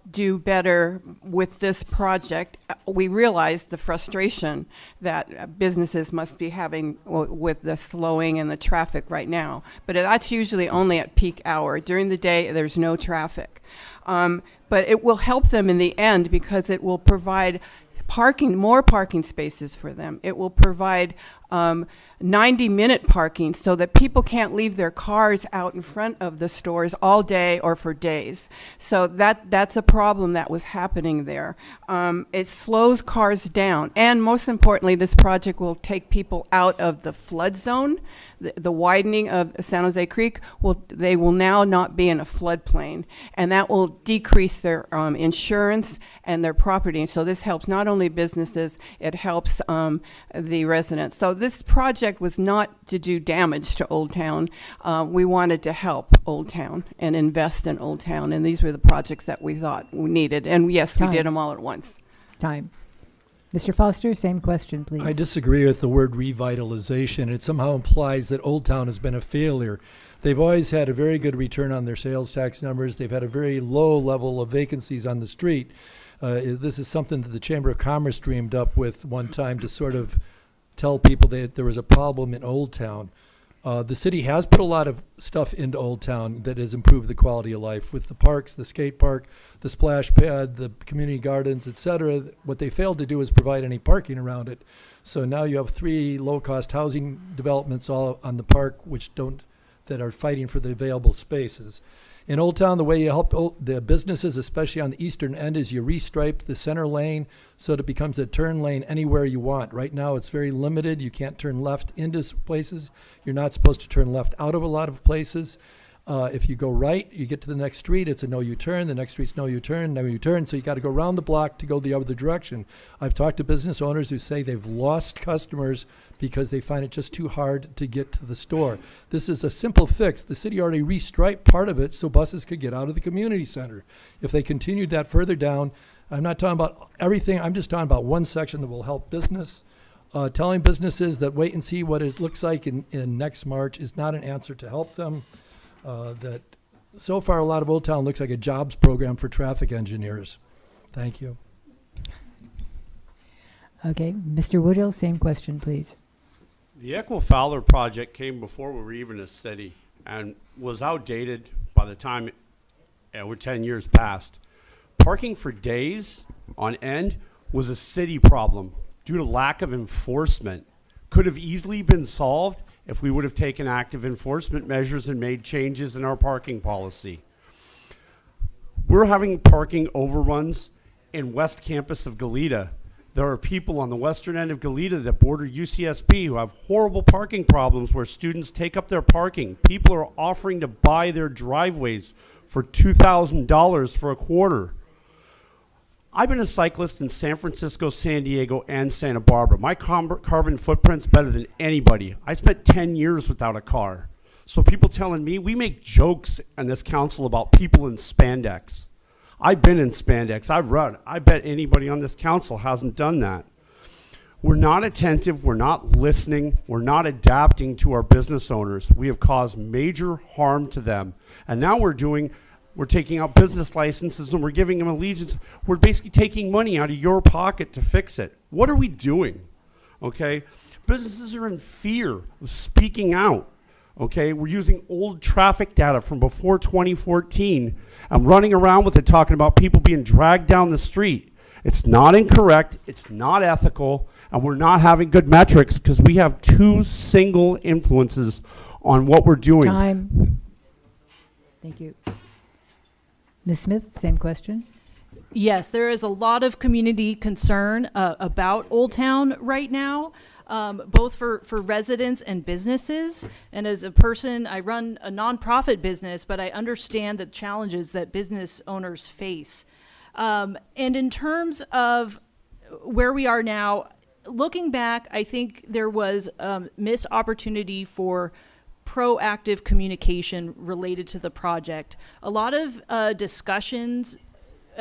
do better with this project. We realize the frustration that businesses must be having with the slowing and the traffic right now. But that's usually only at peak hour. During the day, there's no traffic. But it will help them in the end because it will provide more parking spaces for them. It will provide 90-minute parking so that people can't leave their cars out in front of the stores all day or for days. So that's a problem that was happening there. It slows cars down. And most importantly, this project will take people out of the flood zone. The widening of San Jose Creek, they will now not be in a floodplain. And that will decrease their insurance and their property. So this helps not only businesses, it helps the residents. So this project was not to do damage to Old Town. We wanted to help Old Town and invest in Old Town. And these were the projects that we thought we needed. And yes, we did them all at once. Time. Mr. Foster, same question, please. I disagree with the word revitalization. It somehow implies that Old Town has been a failure. They've always had a very good return on their sales tax numbers. They've had a very low level of vacancies on the street. This is something that the Chamber of Commerce dreamed up with one time to sort of tell people that there was a problem in Old Town. The city has put a lot of stuff into Old Town that has improved the quality of life with the parks, the skate park, the splash pad, the community gardens, etc. What they failed to do is provide any parking around it. So now you have 3 low-cost housing developments all on the park that are fighting for the available spaces. In Old Town, the way you help the businesses, especially on the eastern end, is you restripe the center lane so that it becomes a turn lane anywhere you want. Right now, it's very limited. You can't turn left into places. You're not supposed to turn left out of a lot of places. If you go right, you get to the next street, it's a no U-turn. The next street's no U-turn, no U-turn. So you got to go around the block to go the other direction. I've talked to business owners who say they've lost customers because they find it just too hard to get to the store. This is a simple fix. The city already restriped part of it so buses could get out of the community center. If they continued that further down, I'm not talking about everything. I'm just talking about one section that will help business. Telling businesses that wait and see what it looks like in next March is not an answer to help them. That so far a lot of Old Town looks like a jobs program for traffic engineers. Thank you. Okay, Mr. Woodhill, same question, please. The Equifowler project came before we were even a city and was outdated by the time we're 10 years past. Parking for days on end was a city problem due to lack of enforcement. Could have easily been solved if we would have taken active enforcement measures and made changes in our parking policy. We're having parking overruns in West Campus of Goleta. There are people on the western end of Goleta that border UCSB who have horrible parking problems where students take up their parking. People are offering to buy their driveways for $2,000 for a quarter. I've been a cyclist in San Francisco, San Diego, and Santa Barbara. My carbon footprint's better than anybody. I spent 10 years without a car. So people telling me, we make jokes in this council about people in spandex. I've been in spandex. I've run. I bet anybody on this council hasn't done that. We're not attentive. We're not listening. We're not adapting to our business owners. We have caused major harm to them. And now we're taking out business licenses and we're giving them allegiance. We're basically taking money out of your pocket to fix it. What are we doing? Okay? Businesses are in fear of speaking out. Okay? We're using old traffic data from before 2014 and running around with it talking about people being dragged down the street. It's not incorrect. It's not ethical. And we're not having good metrics because we have 2 single influences on what we're doing. Time. Thank you. Ms. Smith, same question. Yes, there is a lot of community concern about Old Town right now. both for residents and businesses. And as a person, I run a nonprofit business, but I understand the challenges that business owners face. And in terms of where we are now, looking back, I think there was missed opportunity for proactive communication related to the project. A lot of discussions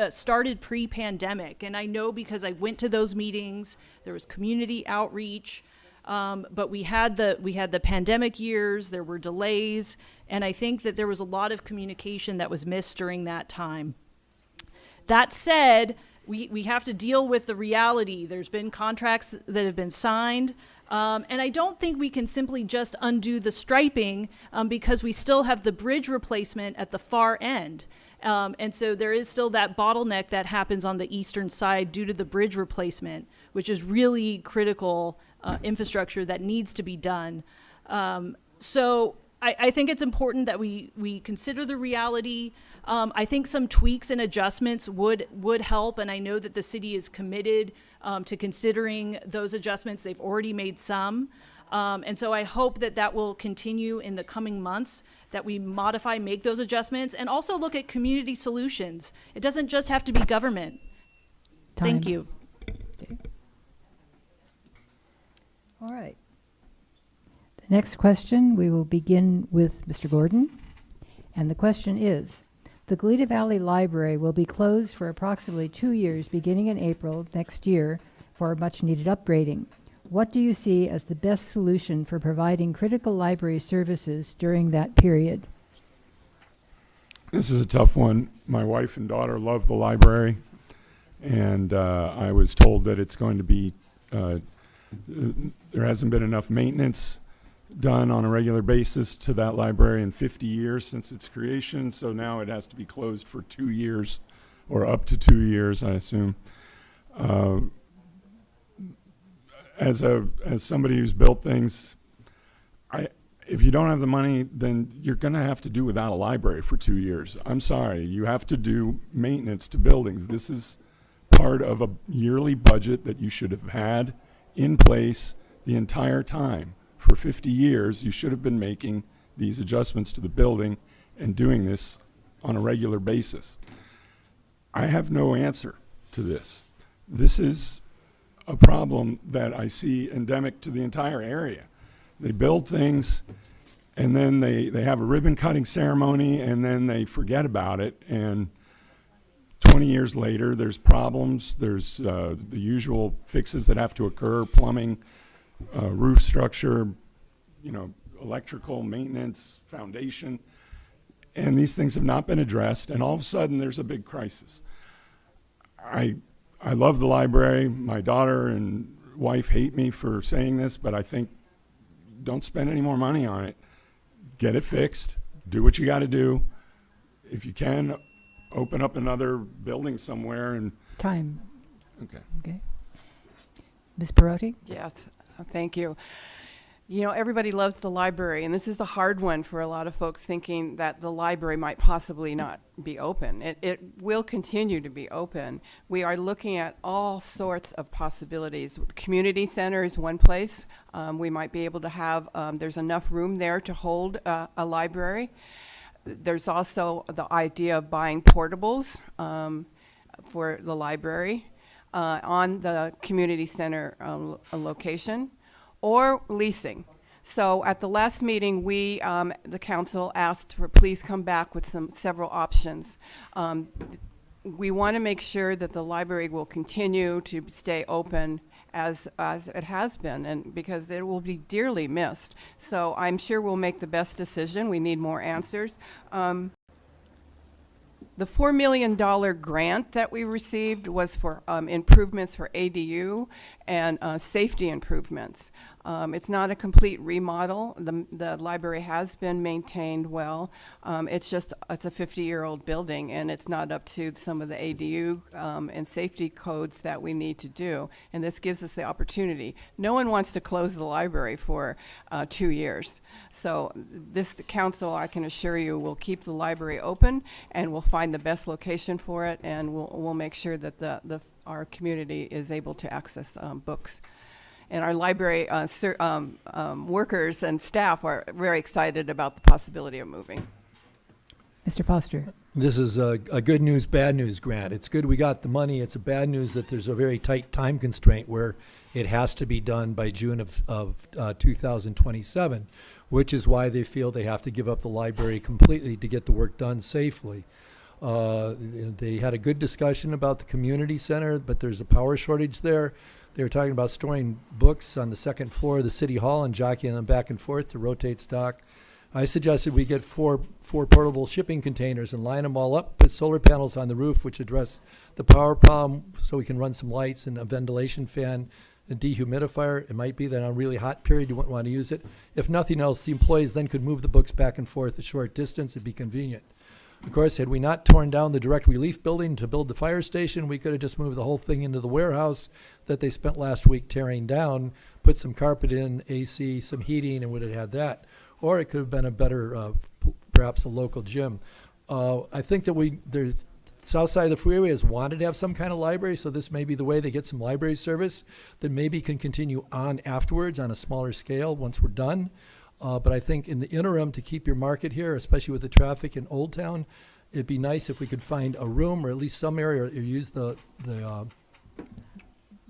started pre-pandemic, and I know because I went to those meetings. There was community outreach, but we had the pandemic years. There were delays, and I think that there was a lot of communication that was missed during that time. That said, we have to deal with the reality. There's been contracts that have been signed. And I don't think we can simply just undo the striping because we still have the bridge replacement at the far end. And so there is still that bottleneck that happens on the eastern side due to the bridge replacement, which is really critical infrastructure that needs to be done. So I think it's important that we consider the reality. I think some tweaks and adjustments would help, and I know that the city is committed to considering those adjustments. They've already made some. And so I hope that will continue in the coming months, that we make those adjustments, and also look at community solutions. It doesn't just have to be government. Thank you. Okay. All right. The next question, we will begin with Mr. Gordon. And the question is, the Goleta Valley Library will be closed for approximately 2 years beginning in April next year for much needed upgrading. What do you see as the best solution for providing critical library services during that period? This is a tough one. My wife and daughter love the library, and I was told that it's going to be, there hasn't been enough maintenance done on a regular basis to that library in 50 years since its creation, so now it has to be closed for 2 years, or up to 2 years, I assume. As somebody who's built things, if you don't have the money, then you're going to have to do without a library for 2 years. I'm sorry, you have to do maintenance to buildings. This is part of a yearly budget that you should have had in place the entire time. For 50 years, you should have been making these adjustments to the building and doing this on a regular basis. I have no answer to this. This is a problem that I see endemic to the entire area. They build things, and then they have a ribbon cutting ceremony, and then they forget about it, and 20 years later, there's problems. There's the usual fixes that have to occur: plumbing, roof structure, electrical maintenance, foundation, and these things have not been addressed, and all of a sudden there's a big crisis. I love the library. My daughter and wife hate me for saying this, but I think don't spend any more money on it. Get it fixed. Do what you got to do. If you can, open up another building somewhere. And Time. Okay. Ms. Perotti? Yes, thank you. Everybody loves the library, and this is a hard one for a lot of folks thinking that the library might possibly not be open. It will continue to be open. We are looking at all sorts of possibilities. Community center is one place. We might be able to have, there's enough room there to hold a library. There's also the idea of buying portables for the library on the community center location, or leasing. So at the last meeting, we, the council, asked for please come back with several options. We want to make sure that the library will continue to stay open as it has been, and because it will be dearly missed. So I'm sure we'll make the best decision. We need more answers. The $4 million grant that we received was for improvements for ADU and safety improvements. It's not a complete remodel. The library has been maintained well. It's a 50-year-old building, and it's not up to some of the ADU and safety codes that we need to do. And this gives us the opportunity. No one wants to close the library for 2 years. So this council, I can assure you, will keep the library open, and we'll find the best location for it, and we'll make sure that our community is able to access books. And our library workers and staff are very excited about the possibility of moving. Mr. Foster. This is a good news, bad news grant. It's good we got the money. It's a bad news that there's a very tight time constraint where it has to be done by June of 2027, which is why they feel they have to give up the library completely to get the work done safely. They had a good discussion about the community center, but there's a power shortage there. They were talking about storing books on the second floor of the city hall and jockeying them back and forth to rotate stock. I suggested we get four portable shipping containers and line them all up, put solar panels on the roof which address the power problem so we can run some lights and a ventilation fan, a dehumidifier. It might be that on a really hot period you wouldn't want to use it. If nothing else, the employees then could move the books back and forth a short distance. It'd be convenient. Of course, had we not torn down the direct relief building to build the fire station, we could have just moved the whole thing into the warehouse that they spent last week tearing down, put some carpet in, AC, some heating, and would have had that. Or it could have been a better, perhaps a local gym. I think that there's south side of the freeway has wanted to have some kind of library, so this may be the way they get some library service that maybe can continue on afterwards on a smaller scale once we're done. But I think in the interim, to keep your market here, especially with the traffic in Old Town, it'd be nice if we could find a room or at least some area, or use the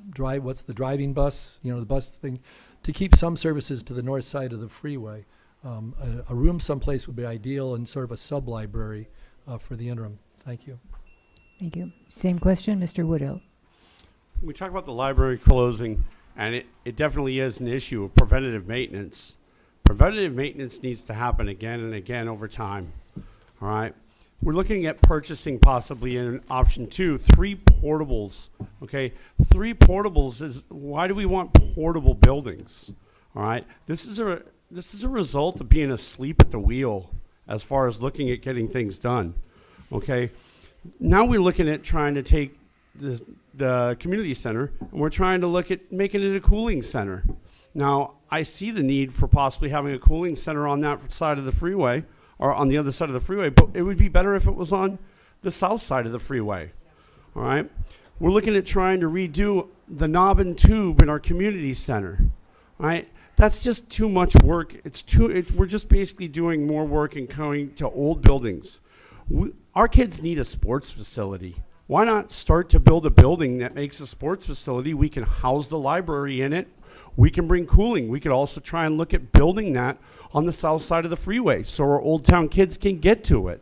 driving bus, the bus thing, to keep some services to the north side of the freeway. A room someplace would be ideal and sort of a sub-library for the interim. Thank you. Thank you. Same question, Mr. Woodhill. We talk about the library closing, and it definitely is an issue of preventative maintenance. Preventative maintenance needs to happen again and again over time. All right. We're looking at purchasing possibly in option 2, 3 portables. Okay. 3 portables is, why do we want portable buildings? All right. This is a result of being asleep at the wheel as far as looking at getting things done. Okay. Now we're looking at trying to take the community center, and we're trying to look at making it a cooling center. Now, I see the need for possibly having a cooling center on that side of the freeway, or on the other side of the freeway, but it would be better if it was on the south side of the freeway. All right? We're looking at trying to redo the knob and tube in our community center. All right? That's just too much work. We're just basically doing more work and going to old buildings. Our kids need a sports facility. Why not start to build a building that makes a sports facility? We can house the library in it. We can bring cooling. We could also try and look at building that on the south side of the freeway so our Old Town kids can get to it.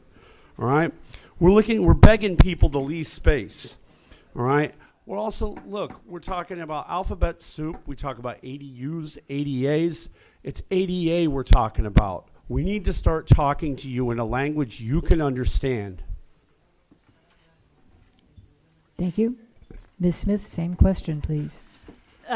All right? We're begging people to lease space. All right? We're talking about alphabet soup. We talk about ADUs, ADAs. It's ADA we're talking about. We need to start talking to you in a language you can understand. Thank you. Ms. Smith, same question, please.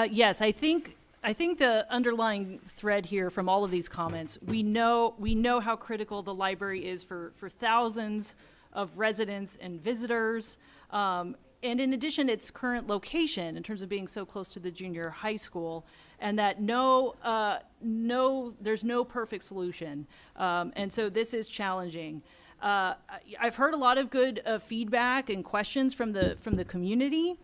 Yes, I think the underlying thread here from all of these comments, we know how critical the library is for thousands of residents and visitors. And in addition, its current location in terms of being so close to the junior high school, and that there's no perfect solution. And so this is challenging. I've heard a lot of good feedback and questions from the community.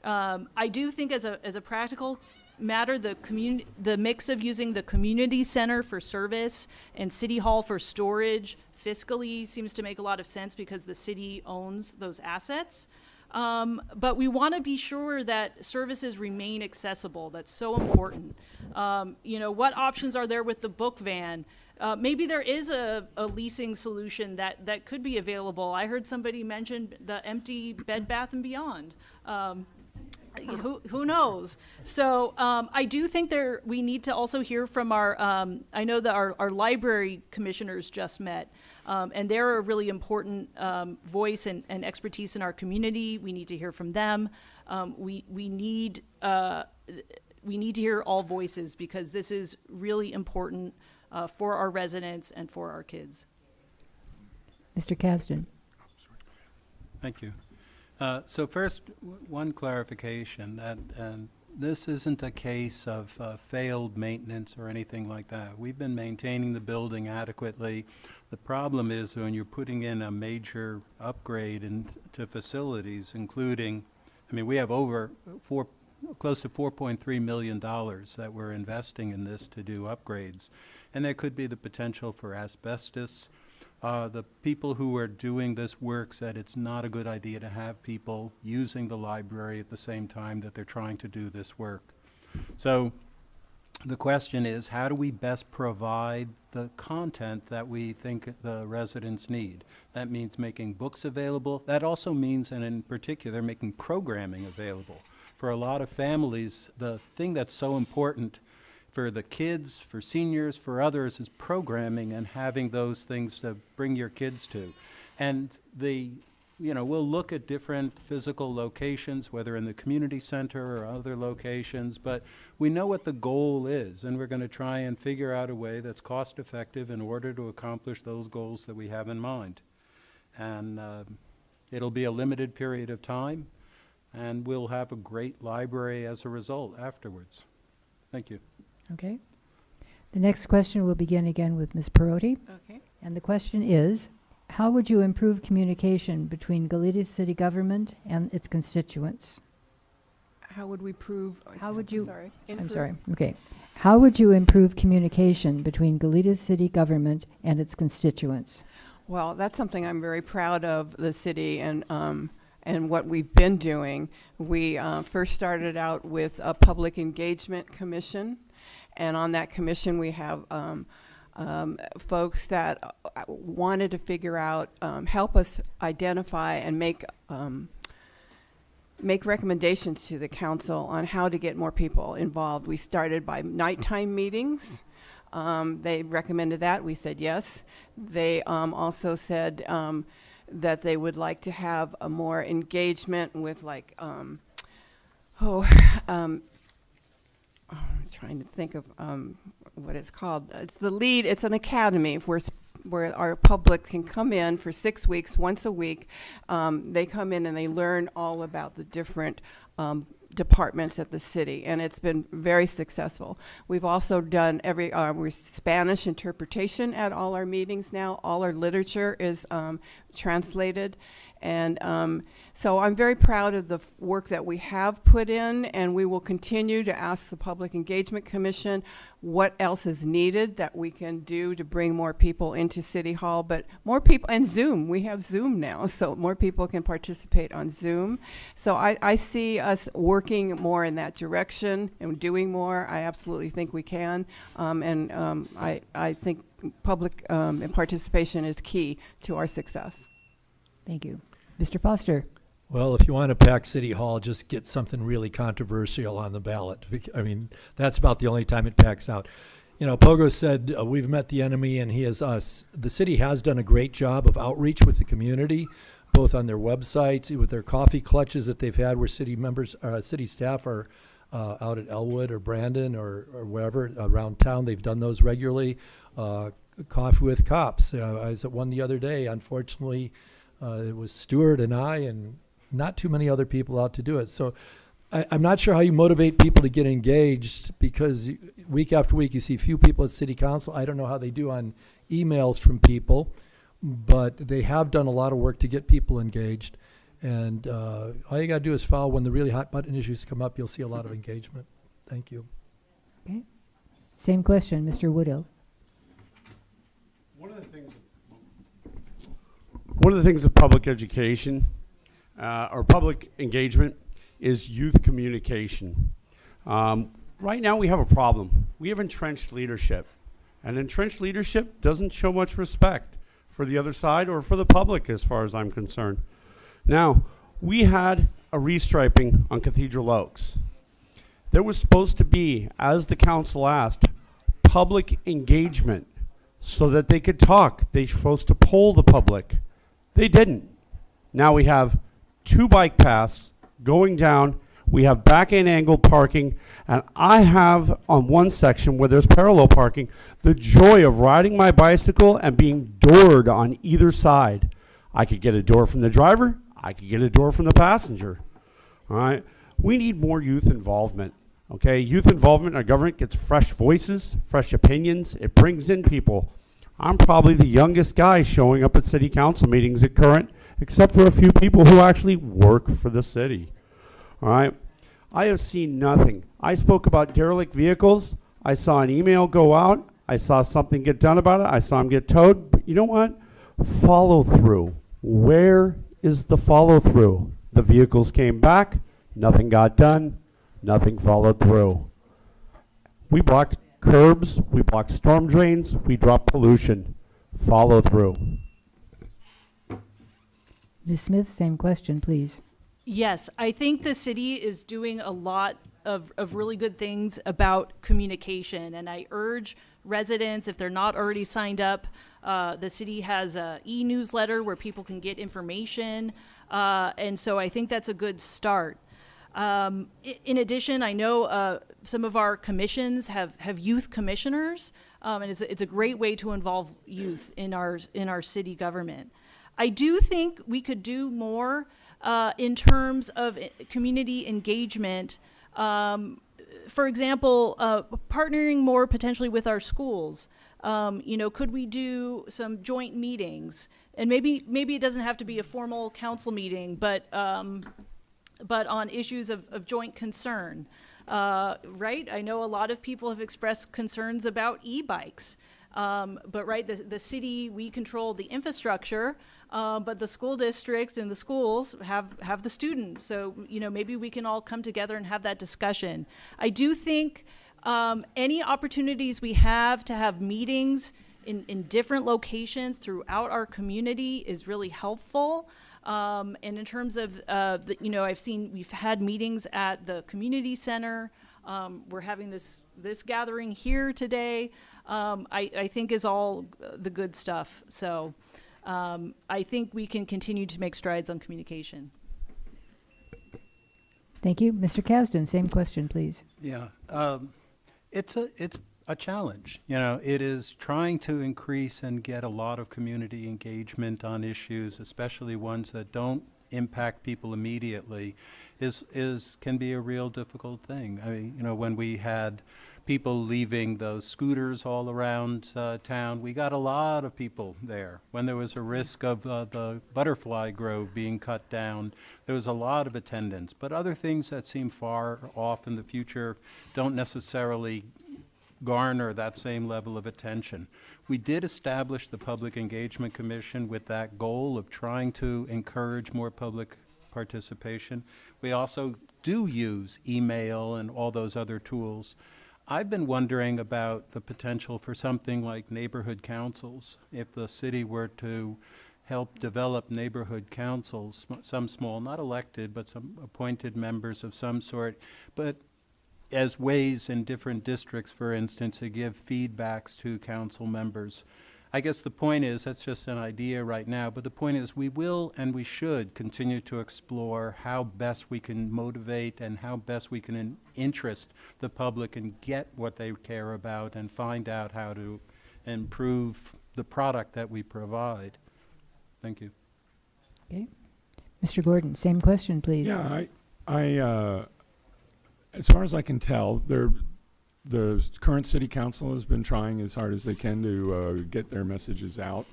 I do think as a practical matter, the mix of using the community center for service and city hall for storage fiscally seems to make a lot of sense because the city owns those assets. But we want to be sure that services remain accessible. That's so important. What options are there with the book van? Maybe there is a leasing solution that could be available. I heard somebody mention the empty Bed Bath & Beyond. Who knows? So I do think we need to also hear from I know that our library commissioners just met, and they're a really important voice and expertise in our community. We need to hear from them. We need to hear all voices because this is really important for our residents and for our kids. Mr. Kasdan. Thank you. So first, one clarification that this isn't a case of failed maintenance or anything like that. We've been maintaining the building adequately. The problem is when you're putting in a major upgrade into facilities, including, we have over close to $4.3 million that we're investing in this to do upgrades. And there could be the potential for asbestos. The people who are doing this work said it's not a good idea to have people using the library at the same time that they're trying to do this work. So the question is, how do we best provide the content that we think the residents need? That means making books available. That also means, and in particular, making programming available. For a lot of families, the thing that's so important for the kids, for seniors, for others, is programming and having those things to bring your kids to. And we'll look at different physical locations, whether in the community center or other locations, but we know what the goal is, and we're going to try and figure out a way that's cost effective in order to accomplish those goals that we have in mind. And it'll be a limited period of time, and we'll have a great library as a result afterwards. Thank you. Okay. The next question will begin again with Ms. Perotti. Okay. And the question is, how would you improve communication between Goleta city government and its constituents? How would we prove? How would you? Sorry. I'm sorry. Okay. How would you improve communication between Goleta city government and its constituents? Well, that's something I'm very proud of the city and what we've been doing. We first started out with a public engagement commission, and on that commission we have folks that wanted to figure out, help us identify and make recommendations to the council on how to get more people involved. We started by nighttime meetings. They recommended that. We said yes. They also said that they would like to have a more engagement with I'm trying to think of what it's called. It's the LEAD. It's an academy where our public can come in for 6 weeks, once a week. They come in and they learn all about the different departments at the city, and it's been very successful. We've also done we're Spanish interpretation at all our meetings now. All our literature is translated, and so I'm very proud of the work that we have put in, and we will continue to ask the Public Engagement Commission what else is needed that we can do to bring more people into City Hall, but more people, and Zoom. We have Zoom now, so more people can participate on Zoom. So I see us working more in that direction and doing more. I absolutely think we can, I think public participation is key to our success. Thank you. Mr. Foster. Well, if you want to pack City Hall, just get something really controversial on the ballot. I mean, that's about the only time it packs out. You know, Pogo said, we've met the enemy and he is us. The city has done a great job of outreach with the community, both on their websites, with their coffee clutches that they've had where city members, city staff are out at Elwood or Brandon or wherever around town. They've done those regularly. Coffee with Cops. I was at one the other day. Unfortunately, it was Stuart and I and not too many other people out to do it. So I'm not sure how you motivate people to get engaged, because week after week you see few people at city council. I don't know how they do on emails from people, but they have done a lot of work to get people engaged. And all you got to do is follow when the really hot button issues come up. You'll see a lot of engagement. Thank you. Okay. Same question, Mr. Woodill. One of the things of public education or public engagement is youth communication. Right now we have a problem. We have entrenched leadership, and entrenched leadership doesn't show much respect for the other side or for the public as far as I'm concerned. Now, we had a restriping on Cathedral Oaks. There was supposed to be, as the council asked, public engagement so that they could talk. They're supposed to poll the public. They didn't. Now we have 2 bike paths going down. We have back-end angle parking, and I have on one section where there's parallel parking the joy of riding my bicycle and being doored on either side. I could get a door from the driver. I could get a door from the passenger. All right. We need more youth involvement. Okay. Youth involvement in our government gets fresh voices, fresh opinions. It brings in people. I'm probably the youngest guy showing up at city council meetings at current, except for a few people who actually work for the city. All right. I have seen nothing. I spoke about derelict vehicles. I saw an email go out. I saw something get done about it. I saw them get towed. But you know what? Follow through. Where is the follow through? The vehicles came back. Nothing got done. Nothing followed through. We blocked curbs. We blocked storm drains. We dropped pollution. Follow through. Ms. Smith, same question, please. Yes, I think the city is doing a lot of really good things about communication, and I urge residents, if they're not already signed up, the city has a e-newsletter where people can get information, and so I think that's a good start. In addition, I know some of our commissions have youth commissioners, and it's a great way to involve youth in our city government. I do think we could do more in terms of community engagement. For example, partnering more potentially with our schools. Could we do some joint meetings? And maybe it doesn't have to be a formal council meeting, but on issues of joint concern, right? I know a lot of people have expressed concerns about e-bikes, but right, the city, we control the infrastructure, but the school districts and the schools have the students. So, maybe we can all come together and have that discussion. I do think any opportunities we have to have meetings in different locations throughout our community is really helpful. And in terms of, we've had meetings at the community center. We're having this gathering here today. I think is all the good stuff. So I think we can continue to make strides on communication. Thank you. Mr. Kasdan, same question, please. Yeah, it's a challenge. It is trying to increase and get a lot of community engagement on issues, especially ones that don't impact people immediately, can be a real difficult thing. I mean, when we had people leaving those scooters all around town, we got a lot of people there. When there was a risk of the butterfly grove being cut down, there was a lot of attendance. But other things that seem far off in the future don't necessarily garner that same level of attention. We did establish the Public Engagement Commission with that goal of trying to encourage more public participation. We also do use email and all those other tools. I've been wondering about the potential for something like neighborhood councils. If the city were to help develop neighborhood councils, some small, not elected, but some appointed members of some sort, but as ways in different districts, for instance, to give feedbacks to council members. I guess the point is, that's just an idea right now, but the point is we will and we should continue to explore how best we can motivate and how best we can interest the public and get what they care about and find out how to improve the product that we provide. Thank you. Okay. Mr. Gordon, same question, please. Yeah, I as far as I can tell, the current city council has been trying as hard as they can to get their messages out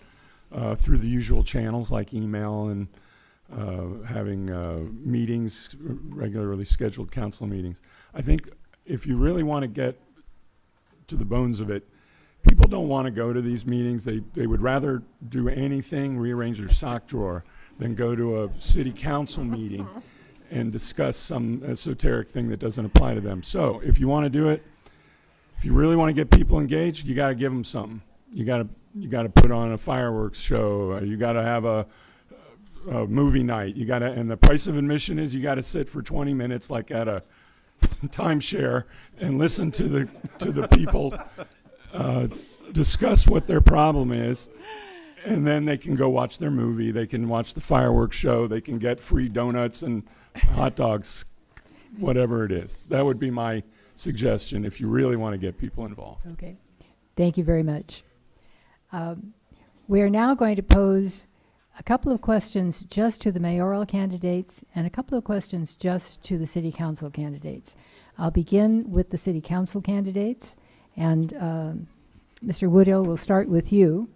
through the usual channels like email and having meetings, regularly scheduled council meetings. I think if you really want to get to the bones of it, people don't want to go to these meetings. They would rather do anything, rearrange their sock drawer, than go to a city council meeting and discuss some esoteric thing that doesn't apply to them. So if you want to do it, if you really want to get people engaged, you got to give them something. You got to put on a fireworks show. You got to have a movie night. You got to, and the price of admission is you got to sit for 20 minutes like at a timeshare and listen to the people discuss what their problem is. And then they can go watch their movie. They can watch the fireworks show. They can get free donuts and hot dogs, whatever it is. That would be my suggestion if you really want to get people involved. Okay. Thank you very much. We are now going to pose a couple of questions just to the mayoral candidates and a couple of questions just to the city council candidates. I'll begin with the city council candidates, and Mr. Woodhill, will start with you.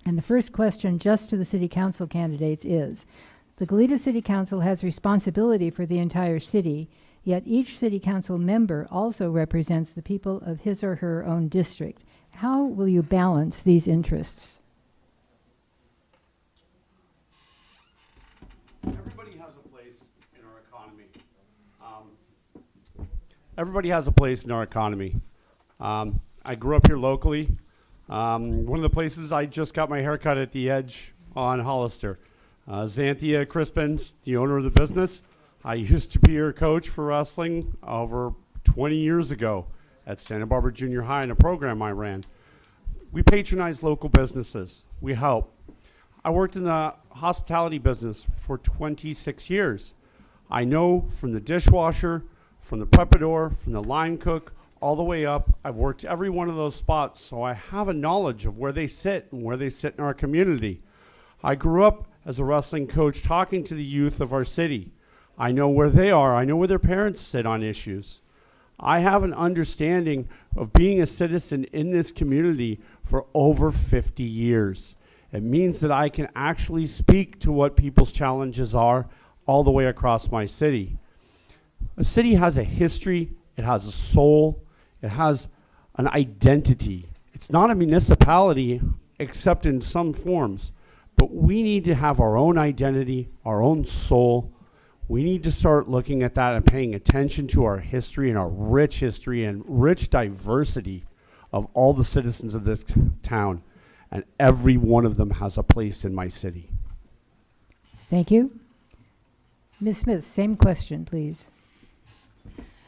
And the first question just to the city council candidates is, the Goleta City Council has responsibility for the entire city, Yet each city council member also represents the people of his or her own district. How will you balance these interests? Everybody has a place in our economy. Everybody has a place in our economy. I grew up here locally. One of the places I just got my haircut at the Edge on Hollister. Xanthia Crispin's the owner of the business. I used to be her coach for wrestling over 20 years ago at Santa Barbara Junior High in a program I ran. We patronize local businesses. We help. I worked in the hospitality business for 26 years. I know from the dishwasher, from the preparador, from the line cook, all the way up. I've worked every one of those spots, so I have a knowledge of where they sit and where they sit in our community. I grew up as a wrestling coach talking to the youth of our city. I know where they are. I know where their parents sit on issues. I have an understanding of being a citizen in this community for over 50 years. It means that I can actually speak to what people's challenges are all the way across my city. A city has a history, it has a soul, it has an identity. It's not a municipality except in some forms, but we need to have our own identity, our own soul. We need to start looking at that and paying attention to our history and our rich history and rich diversity of all the citizens of this town. And every one of them has a place in my city. Thank you. Ms. Smith, same question, please.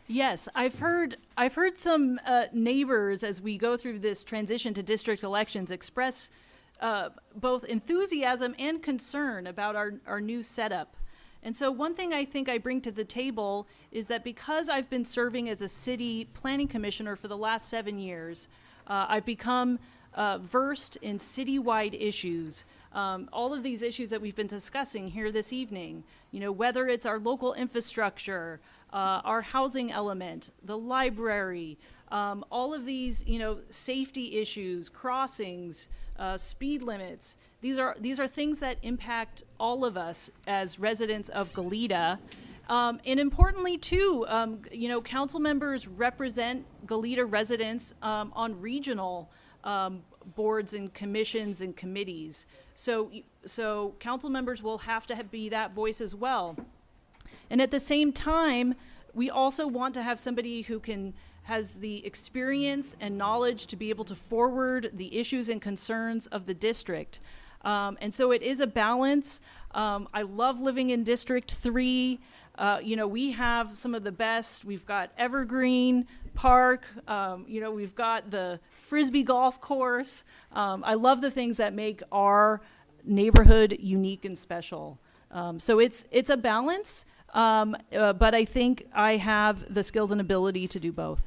Yes, I've heard some neighbors as we go through this transition to district elections express both enthusiasm and concern about our new setup. And so one thing I think I bring to the table is that because I've been serving as a city planning commissioner for the last 7 years, I've become versed in citywide issues. All of these issues that we've been discussing here this evening, you know, whether it's our local infrastructure, our housing element, the library, all of these, you know, safety issues, crossings, speed limits. These are things that impact all of us as residents of Goleta. And importantly, too, you know, council members represent Goleta residents on regional boards and commissions and committees. So council members will have to be that voice as well. And at the same time, we also want to have somebody who has the experience and knowledge to be able to forward the issues and concerns of the district. And so it is a balance. I love living in District 3. You know, we have some of the best. We've got Evergreen Park. You know, we've got the Frisbee golf course. I love the things that make our neighborhood unique and special. So it's a balance, but I think I have the skills and ability to do both.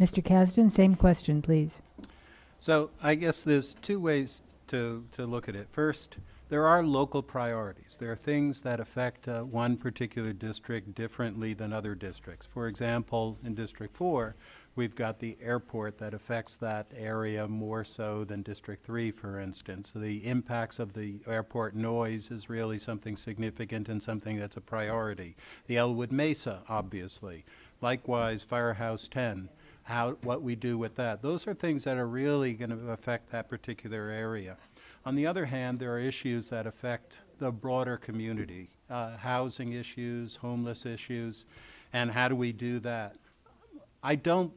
Mr. Kasdan, same question, please. So I guess there's two ways to look at it. First, there are local priorities. There are things that affect one particular district differently than other districts. For example, in District 4, we've got the airport that affects that area more so than District 3, for instance. So the impacts of the airport noise is really something significant and something that's a priority. The Elwood Mesa, obviously. Likewise, Firehouse 10. What we do with that. Those are things that are really going to affect that particular area. On the other hand, there are issues that affect the broader community, housing issues, homeless issues, and how do we do that? I don't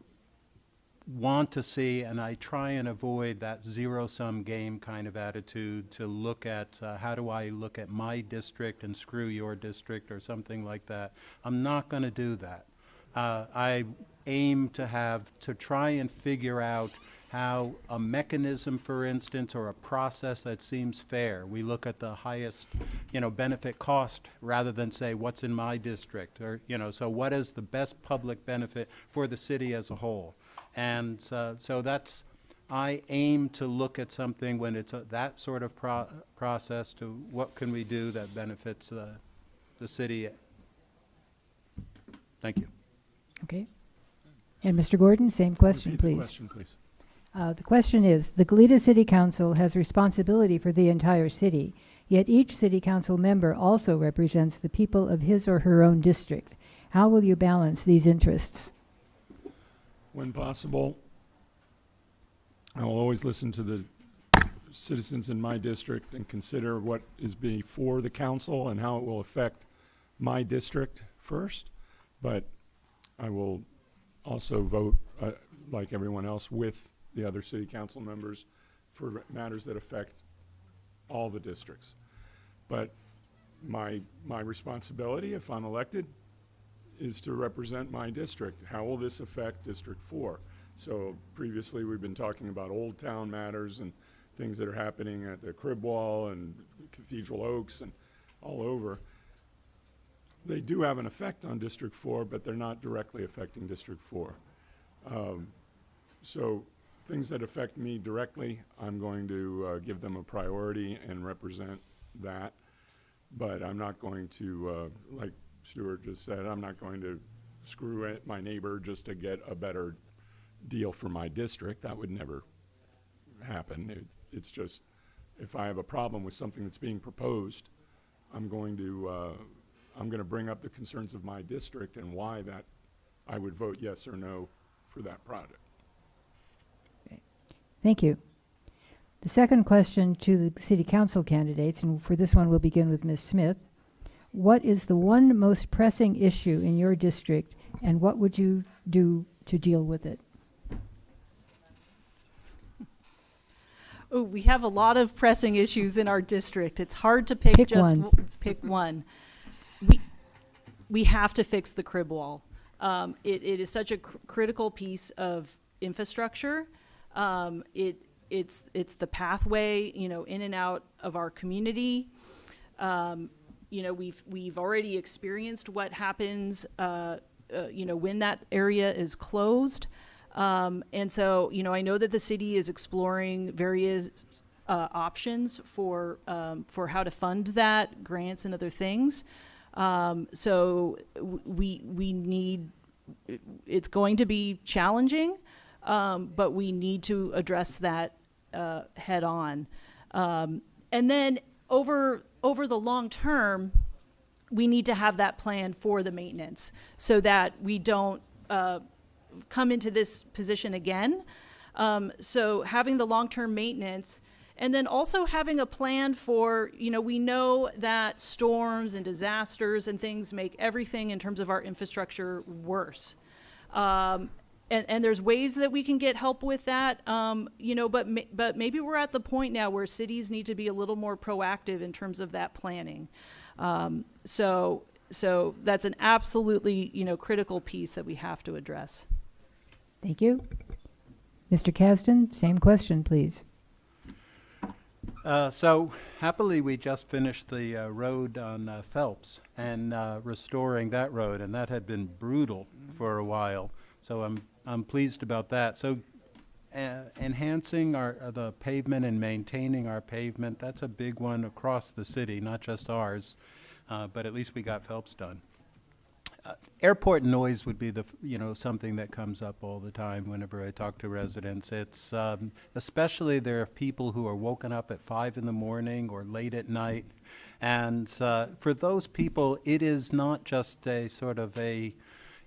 want to see, and I try and avoid that zero-sum game kind of attitude to look at how do I look at my district and screw your district or something like that. I'm not going to do that. I aim to try and figure out how a mechanism, for instance, or a process that seems fair. We look at the highest, you know, benefit cost rather than say what's in my district, or, you know, so what is the best public benefit for the city as a whole. And so that's, I aim to look at something when it's that sort of process to what can we do that benefits the city. Thank you. Okay. And Mr. Gordon, same question, Repeat please. the question, please. The question is, the Goleta City Council has responsibility for the entire city, yet each city council member also represents the people of his or her own district. How will you balance these interests? When possible, I will always listen to the citizens in my district and consider what is before the council and how it will affect my district first. But I will also vote, like everyone else, with the other city council members for matters that affect all the districts. But my responsibility, if I'm elected, is to represent my district. How will this affect District 4? So previously we've been talking about Old Town matters and things that are happening at the Crib Wall and Cathedral Oaks and all over. They do have an effect on District 4, but they're not directly affecting District 4. So things that affect me directly, I'm going to give them a priority and represent that. But I'm not going to, like Stuart just said, I'm not going to screw my neighbor just to get a better deal for my district. That would never happen. It's just, if I have a problem with something that's being proposed, I'm going to bring up the concerns of my district and why that I would vote yes or no for that project. Okay. Thank you. The second question to the city council candidates, and for this one we'll begin with Ms. Smith. What is the one most pressing issue in your district, and what would you do to deal with it? Oh, we have a lot of pressing issues in our district. It's hard to pick pick one. We have to fix the crib wall. It is such a critical piece of infrastructure. It's the pathway, in and out of our community. We've already experienced what happens, when that area is closed. And so, I know that the city is exploring various options for how to fund that, grants and other things. So we need, it's going to be challenging, but we need to address that head on. And then over the long term, we need to have that plan for the maintenance so that we don't come into this position again. So having the long-term maintenance, and then also having a plan for, we know that storms and disasters and things make everything in terms of our infrastructure worse. And there's ways that we can get help with that, but maybe we're at the point now where cities need to be a little more proactive in terms of that planning. So that's an absolutely, critical piece that we have to address. Thank you. Mr. Kasdan, same question, please. So happily, we just finished the road on Phelps and restoring that road, and that had been brutal for a while. So I'm pleased about that. So enhancing the pavement and maintaining our pavement, that's a big one across the city, not just ours, but at least we got Phelps done. Airport noise would be something that comes up all the time whenever I talk to residents. It's especially there are people who are woken up at 5 in the morning or late at night, and for those people, it is not just a sort of a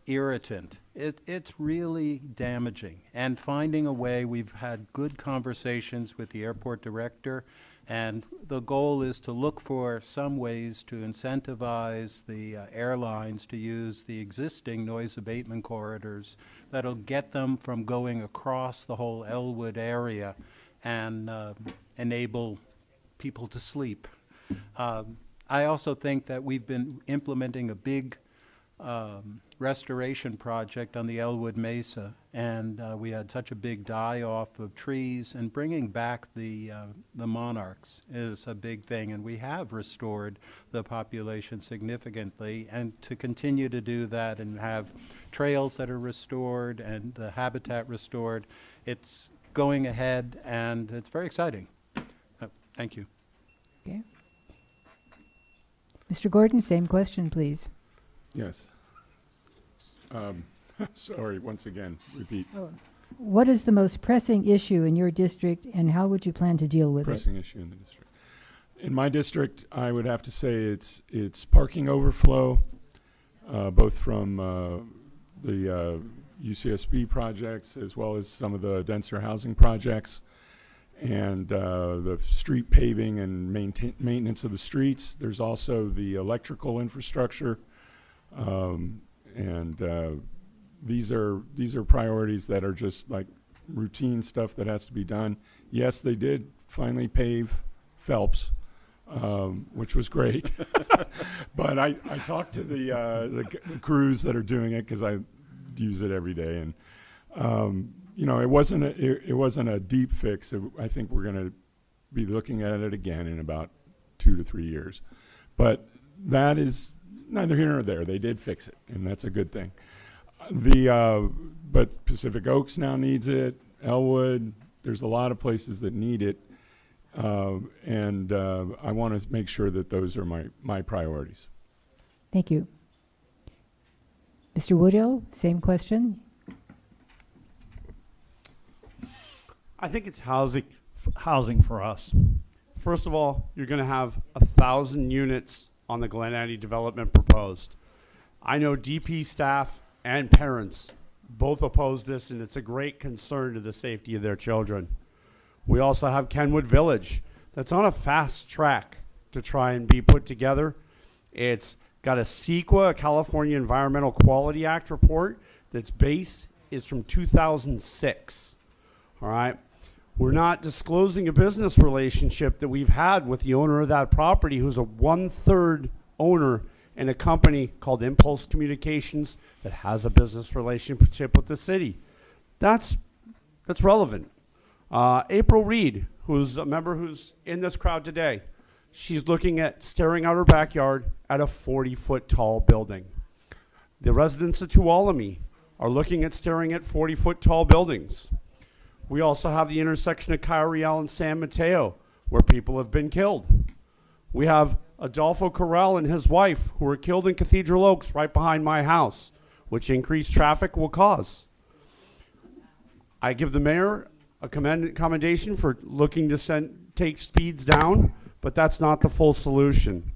irritant. It's really damaging. And finding a way, we've had good conversations with the airport director, and the goal is to look for some ways to incentivize the airlines to use the existing noise abatement corridors that'll get them from going across the whole Elwood area and enable people to sleep. I also think that we've been implementing a big restoration project on the Elwood Mesa, and we had such a big die-off of trees, and bringing back the monarchs is a big thing, and we have restored the population significantly, and to continue to do that and have trails that are restored and the habitat restored, it's going ahead, and it's very exciting. Thank you. Okay. Mr. Gordon, same question, please. Yes. Sorry, once again, repeat. Oh. What is the most pressing issue in your district, and how would you plan to deal with Pressing issue in the district. In my district, I would have to say it's parking overflow. both from the UCSB projects as well as some of the denser housing projects, and the street paving and maintenance of the streets. There's also the electrical infrastructure, and these are priorities that are just like routine stuff that has to be done. Yes, they did finally pave Phelps, which was great. But I talked to the crews that are doing it because I use it every day, and you know, it wasn't a deep fix. I think we're going to be looking at it again in about 2 to 3 years. But that is neither here nor there. They did fix it, and that's a good thing. But Pacific Oaks now needs it. Elwood, there's a lot of places that need it. And I want to make sure that those are my priorities. Thank you. Mr. Woodill, same question. I think it's housing for us. First of all, you're going to have 1,000 units on the Glen Eddy development proposed. I know DP staff and parents both oppose this, and it's a great concern to the safety of their children. We also have Kenwood Village that's on a fast track to try and be put together. It's got a CEQA, a California Environmental Quality Act report, that's base is from 2006. All right. We're not disclosing a business relationship that we've had with the owner of that property, who's a 1/3 owner in a company called Impulse Communications that has a business relationship with the city. That's relevant. April Reed, who's a member who's in this crowd today, she's looking at staring out her backyard at a 40-foot tall building. The residents of Tuolumne are looking at staring at 40-foot tall buildings. We also have the intersection of Kyriel and San Mateo, where people have been killed. We have Adolfo Corral and his wife, who were killed in Cathedral Oaks right behind my house, which increased traffic will cause. I give the mayor a commendation for looking to take speeds down, but that's not the full solution.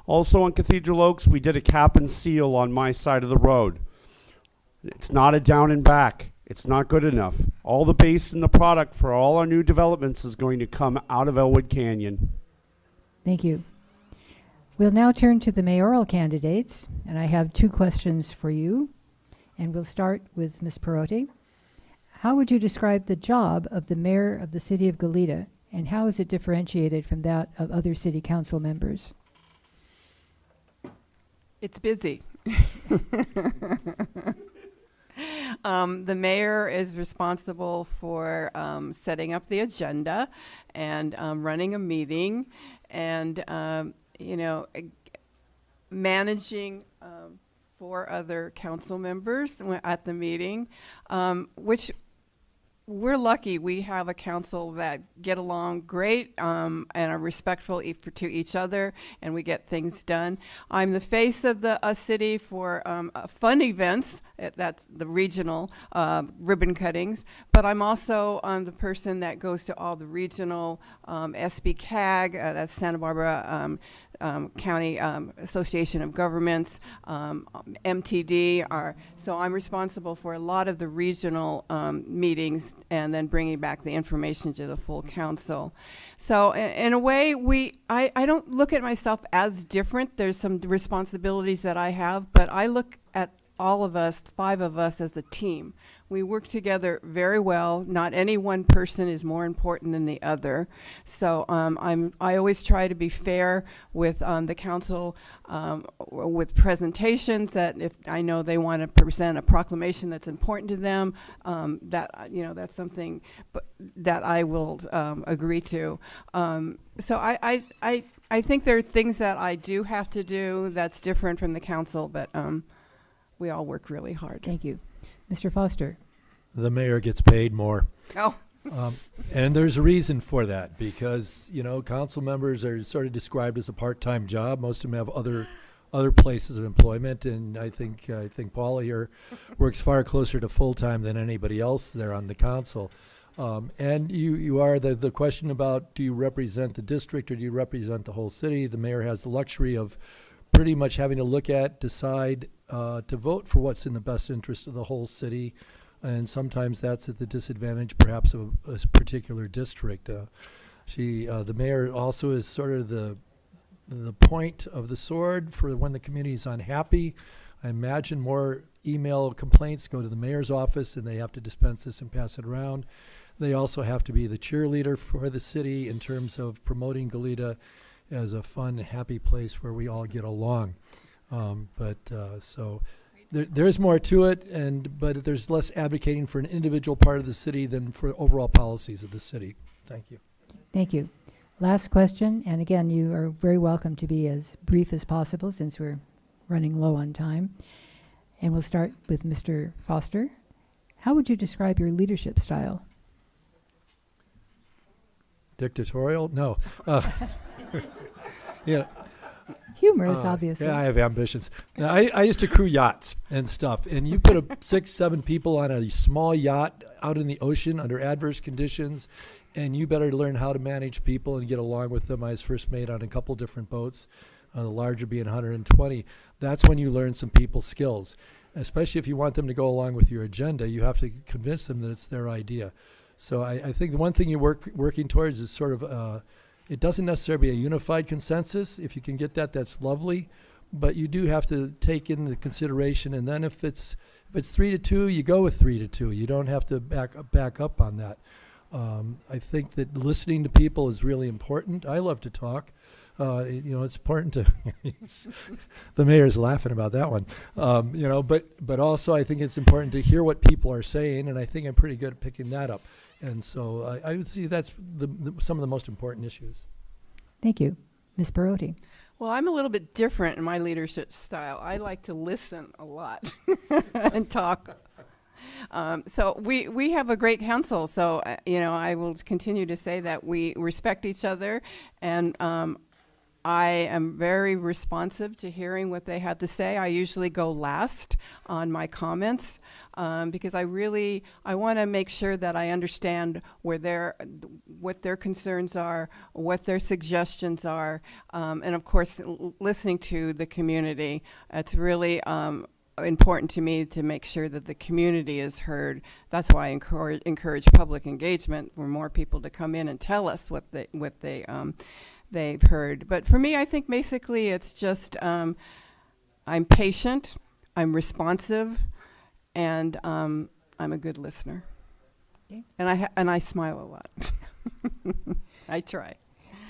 Also on Cathedral Oaks, we did a cap and seal on my side of the road. It's not a down and back. It's not good enough. All the base and the product for all our new developments is going to come out of Elwood Canyon. Thank you. We'll now turn to the mayoral candidates, and I have 2 questions for you. And we'll start with Ms. Perotti. How would you describe the job of the mayor of the city of Goleta, and how is it differentiated from that of other city council members? It's busy. The mayor is responsible for setting up the agenda and running a meeting and, managing 4 other council members at the meeting, which we're lucky we have a council that get along great and are respectful to each other, and we get things done. I'm the face of the city for fun events. That's the regional ribbon cuttings, but I'm also the person that goes to all the regional SB-CAG, that's Santa Barbara County Association of Governments, MTD. So I'm responsible for a lot of the regional meetings and then bringing back the information to the full council. So in a way, I don't look at myself as different. There's some responsibilities that I have, but I look at all of us, 5 of us, as a team. We work together very well. Not any one person is more important than the other. So I always try to be fair with the council with presentations, that if I know they want to present a proclamation that's important to them, that's something that I will agree to. So I think there are things that I do have to do that's different from the council, but we all work really hard. Thank you. Mr. Foster. The mayor gets paid more. Oh. And there's a reason for that, because, council members are sort of described as a part-time job. Most of them have other places of employment, and I think Paula here works far closer to full-time than anybody else there on the council. And you are the question about, do you represent the district or do you represent the whole city? The mayor has the luxury of pretty much having to look at, decide to vote for what's in the best interest of the whole city, and sometimes that's at the disadvantage perhaps of a particular district. The mayor also is sort of the point of the sword for when the community is unhappy. I imagine more email complaints go to the mayor's office and they have to dispense this and pass it around. They also have to be the cheerleader for the city in terms of promoting Goleta as a fun, happy place where we all get along. So there's more to it, but there's less advocating for an individual part of the city than for overall policies of the city. Thank you. Thank you. Last question, and again, you are very welcome to be as brief as possible since we're running low on time. And we'll start with Mr. Foster. How would you describe your leadership style? Dictatorial? No. Yeah. Humorous, obviously. Yeah, I have ambitions. Now, I used to crew yachts and stuff, and you put 6, 7 people on a small yacht out in the ocean under adverse conditions, and you better learn how to manage people and get along with them. I was first mate on a couple different boats, the larger being 120. That's when you learn some people skills, especially if you want them to go along with your agenda. You have to convince them that it's their idea. So I think the one thing you're working towards is sort of, it doesn't necessarily be a unified consensus. If you can get that, that's lovely. But you do have to take in the consideration, and then if it's 3-2, you go with 3-2. You don't have to back up on that. I think that listening to people is really important. I love to talk. It's important to. The mayor's laughing about that one. But also I think it's important to hear what people are saying, and I think I'm pretty good at picking that up. And so I would see that's some of the most important issues. Thank you. Ms. Perotti. Well, I'm a little bit different in my leadership style. I like to listen a lot and talk. So we have a great council. So, I will continue to say that we respect each other, and I am very responsive to hearing what they have to say. I usually go last on my comments because I want to make sure that I understand what their concerns are, what their suggestions are, and of course, listening to the community. It's really important to me to make sure that the community is heard. That's why I encourage public engagement for more people to come in and tell us what they've heard. But for me, I think basically it's just I'm patient, I'm responsive, and I'm a good listener. Okay. And I smile a lot. I try.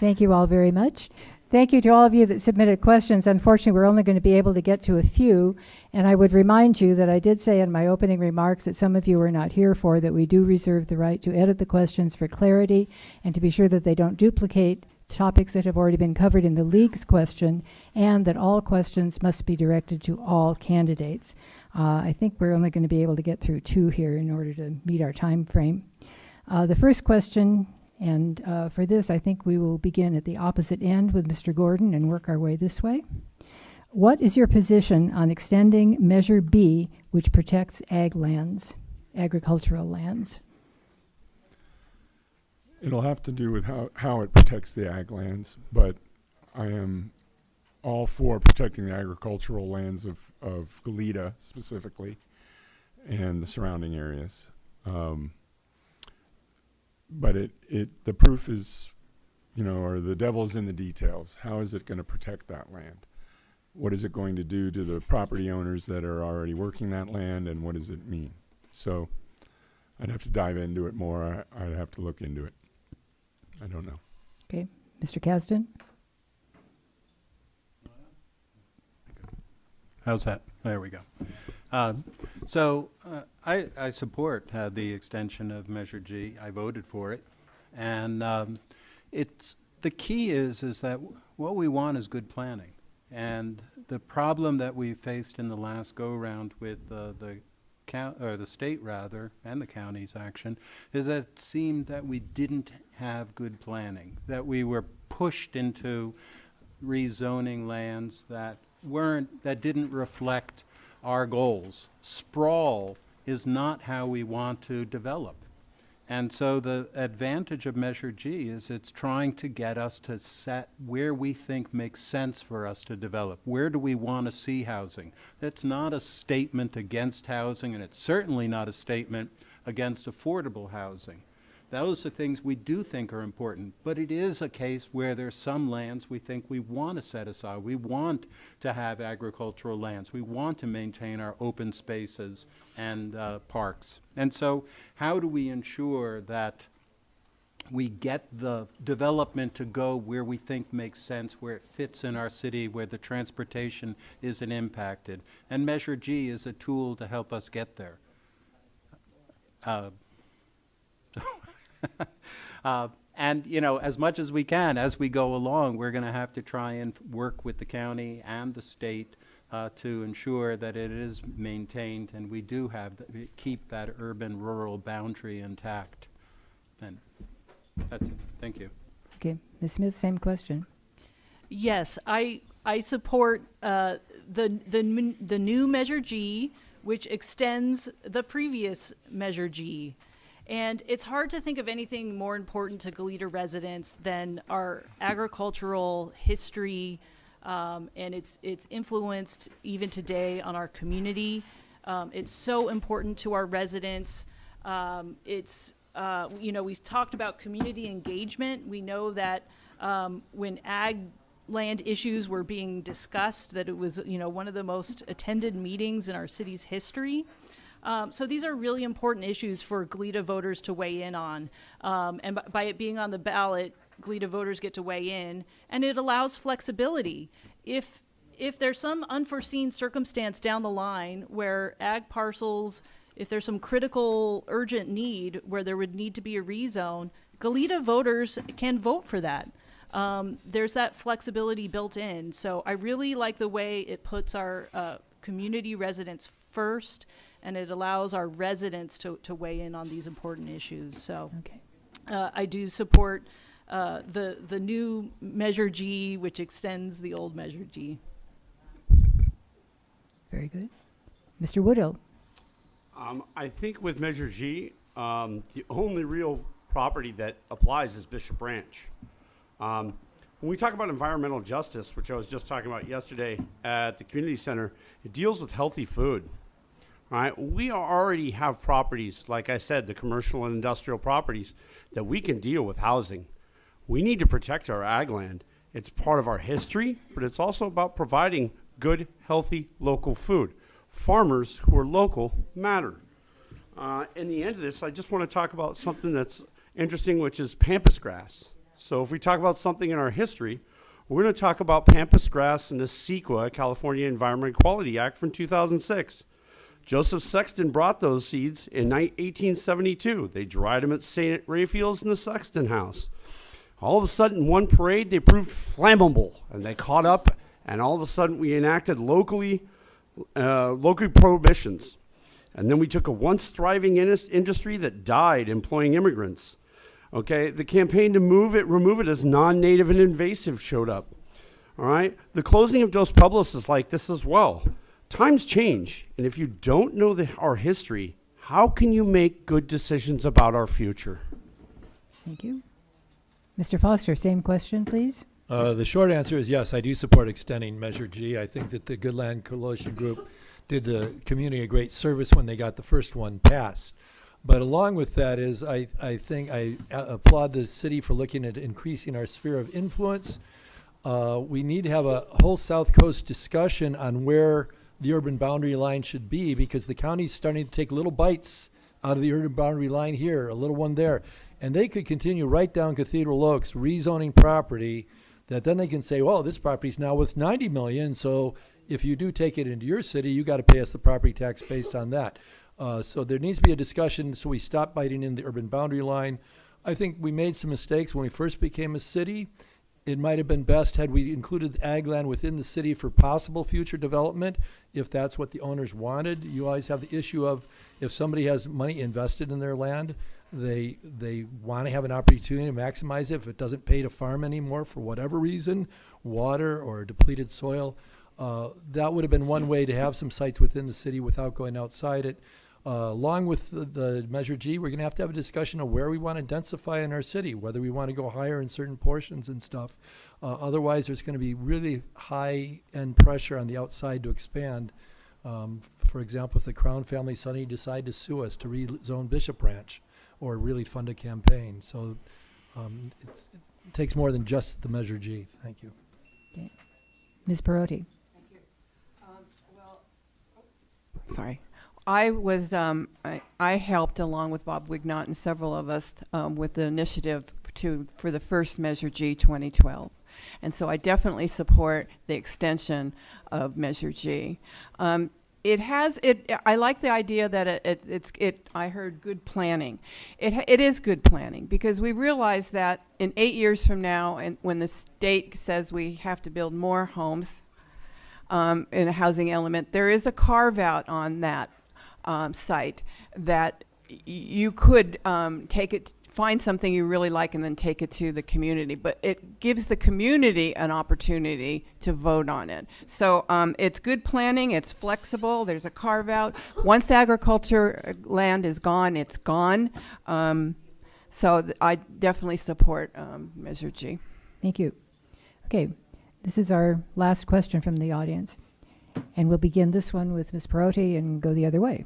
Thank you all very much. Thank you to all of you that submitted questions. Unfortunately, we're only going to be able to get to a few, and I would remind you that I did say in my opening remarks that some of you were not here for, that we do reserve the right to edit the questions for clarity and to be sure that they don't duplicate topics that have already been covered in the league's question, and that all questions must be directed to all candidates. I think we're only going to be able to get through 2 here in order to meet our time frame. The first question, and for this I think we will begin at the opposite end with Mr. Gordon and work our way this way. What is your position on extending Measure B, which protects agricultural lands? It'll have to do with how it protects the ag lands, but I am all for protecting the agricultural lands of Goleta specifically and the surrounding areas. But the proof is, or the devil's in the details. How is it going to protect that land? What is it going to do to the property owners that are already working that land, and what does it mean? So I'd have to dive into it more. I'd have to look into it. I don't know. Okay. Mr. Kasdan? How's that? There we go. I support the extension of Measure G. I voted for it. And the key is that what we want is good planning. And the problem that we faced in the last go-round with the state rather, and the county's action, is that it seemed that we didn't have good planning, that we were pushed into rezoning lands that didn't reflect our goals. Sprawl is not how we want to develop. And so the advantage of Measure G is it's trying to get us to set where we think makes sense for us to develop. Where do we want to see housing? It's not a statement against housing, and it's certainly not a statement against affordable housing. Those are things we do think are important, but it is a case where there's some lands we think we want to set aside. We want to have agricultural lands. We want to maintain our open spaces and parks. And so how do we ensure that we get the development to go where we think makes sense, where it fits in our city, where the transportation isn't impacted? And Measure G is a tool to help us get there. And, you know, as much as we can, as we go along, we're going to have to try and work with the county and the state to ensure that it is maintained and we do have, keep that urban-rural boundary intact. And that's it. Thank you. Okay, Ms. Smith, same question. Yes, I support the new Measure G, which extends the previous Measure G. And it's hard to think of anything more important to Goleta residents than our agricultural history, and it's influenced even today on our community. It's so important to our residents. You know, we talked about community engagement. We know that when ag land issues were being discussed, that it was, you know, one of the most attended meetings in our city's history. So these are really important issues for Goleta voters to weigh in on. And by it being on the ballot, Goleta voters get to weigh in, and it allows flexibility. If there's some unforeseen circumstance down the line where ag parcels, if there's some critical urgent need where there would need to be a rezone, Goleta voters can vote for that. There's that flexibility built in. So I really like the way it puts our community residents first, and it allows our residents to weigh in on these important issues. So Okay. I do support the new Measure G, which extends the old Measure G. Very good. Mr. Woodhill. I think with Measure G, the only real property that applies is Bishop Branch. When we talk about environmental justice, which I was just talking about yesterday at the community center, it deals with healthy food. Right? We already have properties, like I said, the commercial and industrial properties, that we can deal with housing. We need to protect our ag land. It's part of our history, but it's also about providing good, healthy, local food. Farmers who are local matter. In the end of this, I just want to talk about something that's interesting, which is pampas grass. So if we talk about something in our history, we're going to talk about pampas grass in the CEQA, California Environment Quality Act from 2006. Joseph Sexton brought those seeds in 1872. They dried them at St. Raphael's in the Sexton House. All of a sudden, one parade, they proved flammable, and they caught up, and all of a sudden, we enacted locally prohibitions. And then we took a once thriving industry that died employing immigrants. Okay, the campaign to remove it as non-native and invasive showed up. All right, the closing of Dos Pueblos is like this as well. Times change, and if you don't know our history, how can you make good decisions about our future? Thank you. Mr. Foster, same question, please. The short answer is yes, I do support extending Measure G. I think that the Good Land Coalition Group did the community a great service when they got the first one passed. But along with that is I think I applaud the city for looking at increasing our sphere of influence. We need to have a whole South Coast discussion on where the urban boundary line should be, because the county's starting to take little bites out of the urban boundary line here, a little one there. And they could continue right down Cathedral Oaks, rezoning property that then they can say, well, this property's now worth $90 million, so if you do take it into your city, you got to pay us the property tax based on that. So there needs to be a discussion so we stop biting in the urban boundary line. I think we made some mistakes when we first became a city. It might have been best had we included ag land within the city for possible future development, if that's what the owners wanted. You always have the issue of if somebody has money invested in their land, they want to have an opportunity to maximize it. If it doesn't pay to farm anymore for whatever reason, water or depleted soil, that would have been one way to have some sites within the city without going outside it. Along with the Measure G, we're going to have a discussion of where we want to densify in our city, whether we want to go higher in certain portions and stuff. Otherwise, there's going to be really high-end pressure on the outside to expand. For example, if the Crown family suddenly decide to sue us to rezone Bishop Ranch or really fund a campaign. So it takes more than just the Measure G. Thank you. Okay. Ms. Perotti. Sorry. I was, I helped along with Bob Wignott and several of us with the initiative for the first Measure G 2012. And so I definitely support the extension of Measure G. I like the idea that I heard good planning. It is good planning because we realize that in 8 years from now, and when the state says we have to build more homes in a housing element, there is a carve out on that site that you could find something you really like and then take it to the community. But it gives the community an opportunity to vote on it. So it's good planning, it's flexible, there's a carve out. Once agriculture land is gone, it's gone. I definitely support Measure G. Thank you. Okay, this is our last question from the audience. And we'll begin this one with Ms. Perotti and go the other way.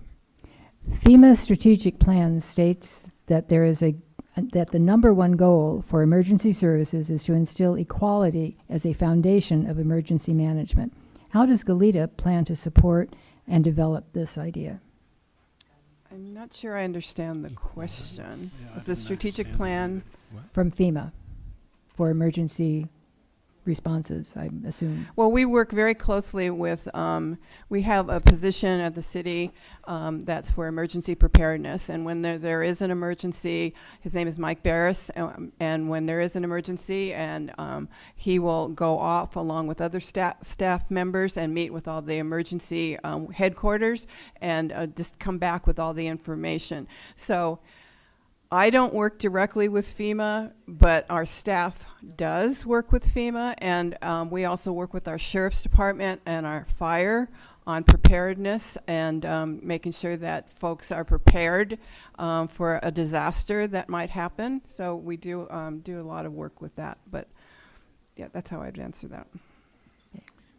FEMA strategic plan states that that the number one goal for emergency services is to instill equality as a foundation of emergency management. How does Goleta plan to support and develop this idea? I'm not sure I understand the question. Is the strategic plan? From FEMA for emergency responses, I assume. Well, we work very closely with, we have a position at the city that's for emergency preparedness. And when there is an emergency, his name is Mike Barris, and when there is an emergency, and he will go off along with other staff members and meet with all the emergency headquarters and just come back with all the information. So I don't work directly with FEMA, but our staff does work with FEMA, and we also work with our sheriff's department and our fire on preparedness and making sure that folks are prepared for a disaster that might happen. So we do a lot of work with that, but yeah, that's how I'd answer that.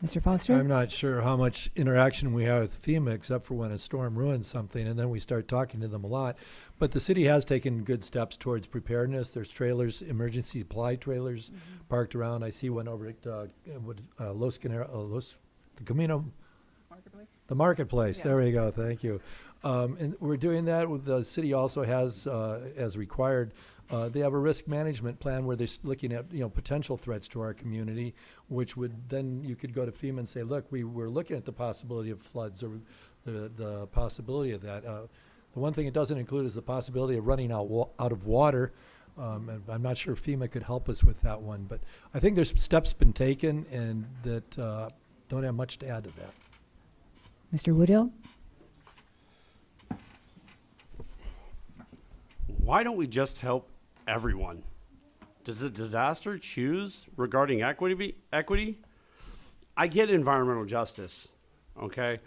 Mr. Foster? I'm not sure how much interaction we have with FEMA except for when a storm ruins something, and then we start talking to them a lot. But the city has taken good steps towards preparedness. There's trailers, emergency supply trailers parked around. I see one over at the Camino Marketplace. The Marketplace. Yeah. There we go. Thank you. And we're doing that. With the city also has, as required, they have a risk management plan where they're looking at potential threats to our community, which would then you could go to FEMA and say, look, we're looking at the possibility of floods or the possibility of that. The one thing it doesn't include is the possibility of running out of water. And I'm not sure FEMA could help us with that one, but I think there's steps been taken and that don't have much to add to that. Mr. Woodill? Why don't we just help everyone? Does the disaster choose regarding equity? I get environmental justice, okay?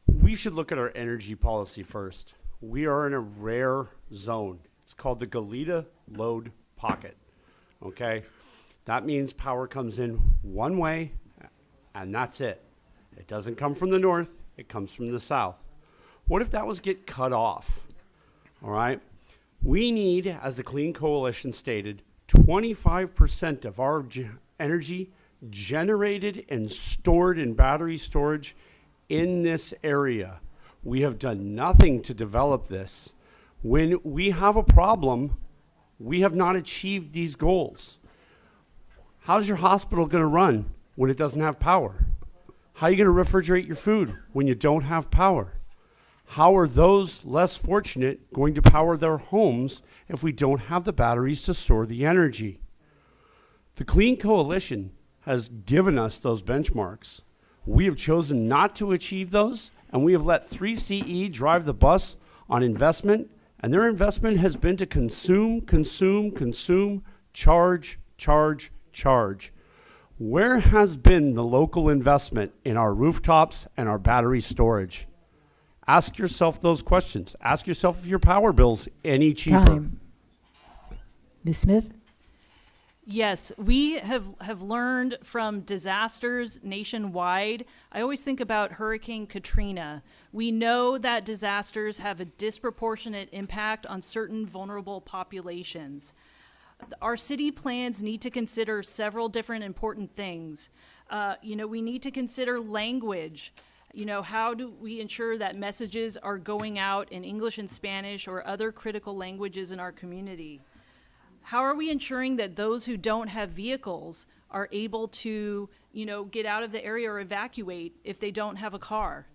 We should look at our energy policy first. We are in a rare zone. It's called the Goleta load pocket, okay? That means power comes in one way, and that's it. It doesn't come from the north, it comes from the south. What if that was get cut off, all right? We need, as the Clean Coalition stated, 25% of our energy generated and stored in battery storage in this area. We have done nothing to develop this. When we have a problem, we have not achieved these goals. How's your hospital going to run when it doesn't have power? How are you going to refrigerate your food when you don't have power? How are those less fortunate going to power their homes if we don't have the batteries to store the energy? The Clean Coalition has given us those benchmarks. We have chosen not to achieve those, and we have let 3CE drive the bus on investment, and their investment has been to consume, charge. Where has been the local investment in our rooftops and our battery storage? Ask yourself those questions. Ask yourself if your power bill's any cheaper. Time. Ms. Smith? Yes, we have learned from disasters nationwide. I always think about Hurricane Katrina. We know that disasters have a disproportionate impact on certain vulnerable populations. Our city plans need to consider several different important things. We need to consider language. How do we ensure that messages are going out in English and Spanish or other critical languages in our community? How are we ensuring that those who don't have vehicles are able to, get out of the area or evacuate if they don't have a car?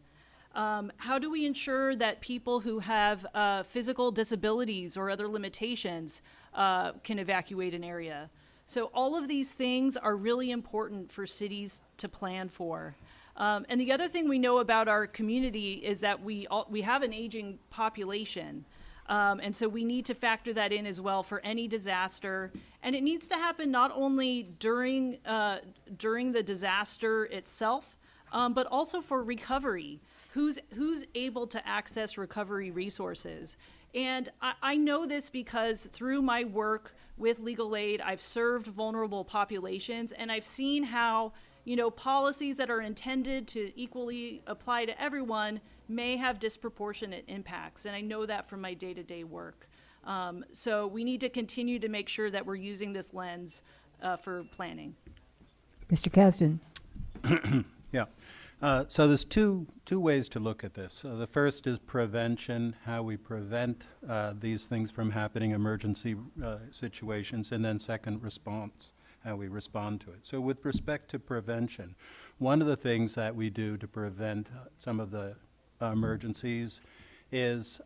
How do we ensure that people who have physical disabilities or other limitations can evacuate an area? So all of these things are really important for cities to plan for. And the other thing we know about our community is that we have an aging population. And so we need to factor that in as well for any disaster. And it needs to happen not only during the disaster itself, but also for recovery. Who's able to access recovery resources? And I know this because through my work with legal aid, I've served vulnerable populations, and I've seen how policies that are intended to equally apply to everyone may have disproportionate impacts, and I know that from my day-to-day work. So we need to continue to make sure that we're using this lens for planning. Mr. Kasdan? Yeah. So there's two ways to look at this. The first is prevention, how we prevent these things from happening, emergency situations, and then second, response, how we respond to it. So with respect to prevention, one of the things that we do to prevent some of the emergencies is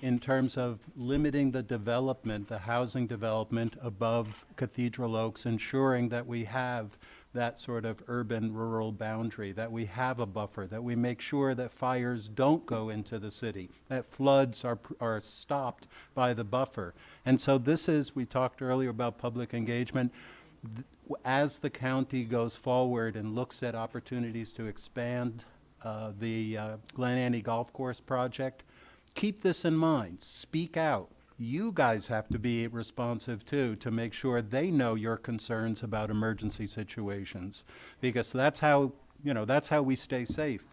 in terms of limiting the development, the housing development above Cathedral Oaks, ensuring that we have that sort of urban-rural boundary, that we have a buffer, that we make sure that fires don't go into the city, that floods are stopped by the buffer. And so this is, we talked earlier about public engagement. As the county goes forward and looks at opportunities to expand the Glen Annie Golf Course project, keep this in mind. Speak out. You guys have to be responsive too, to make sure they know your concerns about emergency situations, because that's how we stay safe.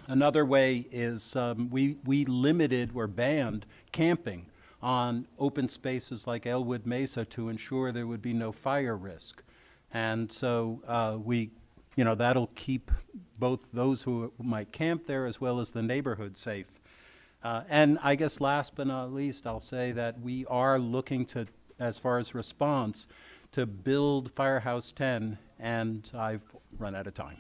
Another way is we limited or banned camping on open spaces like Elwood Mesa to ensure there would be no fire risk. And so that'll keep both those who might camp there as well as the neighborhood safe. And I guess last but not least, I'll say that we are looking to, as far as response, to build Firehouse 10, and I've run out of time.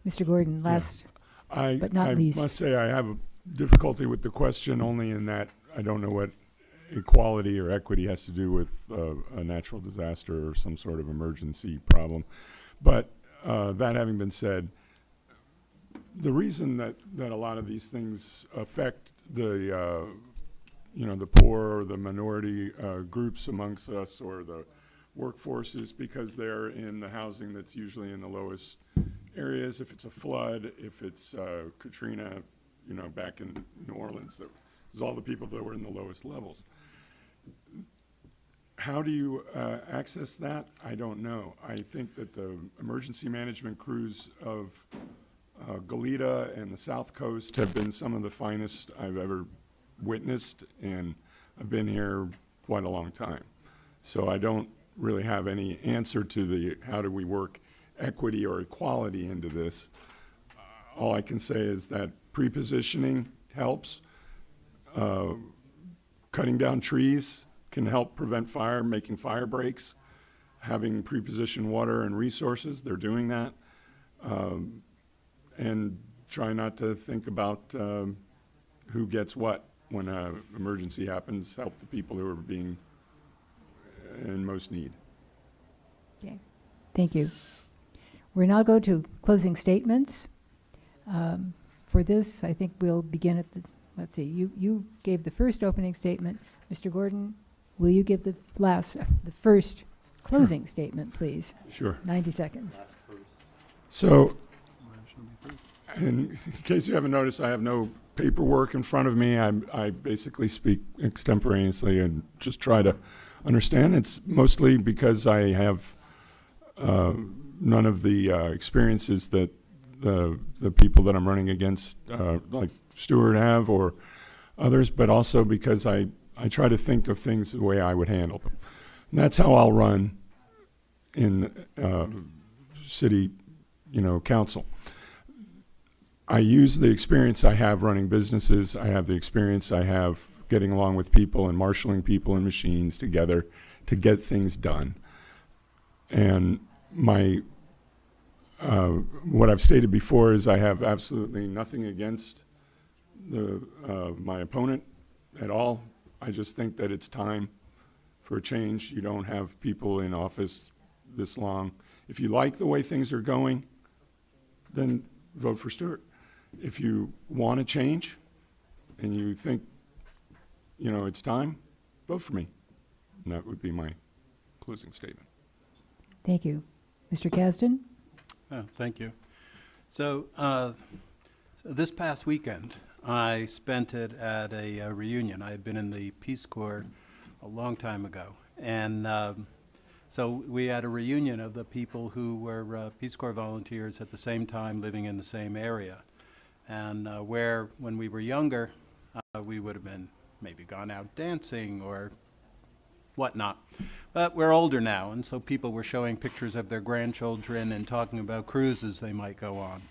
Mr. Gordon, last but not least. I must say I have a difficulty with the question only in that I don't know what equality or equity has to do with a natural disaster or some sort of emergency problem. But that having been said, the reason that a lot of these things affect the poor or the minority groups amongst us or the workforce is because they're in the housing that's usually in the lowest areas. If it's a flood, if it's Katrina, back in New Orleans, that was all the people that were in the lowest levels. How do you access that? I don't know. I think that the emergency management crews of Goleta and the South Coast have been some of the finest I've ever witnessed, and I've been here quite a long time. So I don't really have any answer to the how do we work equity or equality into this. All I can say is that pre-positioning helps. Cutting down trees can help prevent fire, making fire breaks. Having pre-positioned water and resources, they're doing that. And try not to think about who gets what when an emergency happens. Help the people who are being in most need. Okay, thank you. We'll now go to closing statements. For this, I think we'll begin at the, let's see, you gave the first opening statement. Mr. Gordon, will you give the first closing statement, please? Sure. 90 seconds. So in case you haven't noticed, I have no paperwork in front of me. I basically speak extemporaneously and just try to understand. It's mostly because I have none of the experiences that the people that I'm running against, like Stuart, have, or others, but also because I try to think of things the way I would handle them. And that's how I'll run in city, council. I use the experience I have running businesses. I have the experience I have getting along with people and marshaling people and machines together to get things done. And what I've stated before is I have absolutely nothing against my opponent at all. I just think that it's time for a change. You don't have people in office this long. If you like the way things are going, then vote for Stuart. If you want to change and you think, it's time, vote for me. And that would be my closing statement. Thank you. Mr. Kasdan? Oh, thank you. So this past weekend, I spent it at a reunion. I had been in the Peace Corps a long time ago. And so we had a reunion of the people who were Peace Corps volunteers at the same time living in the same area. And where, when we were younger, we would have been maybe gone out dancing or whatnot. But we're older now, and so people were showing pictures of their grandchildren and talking about cruises they might go on.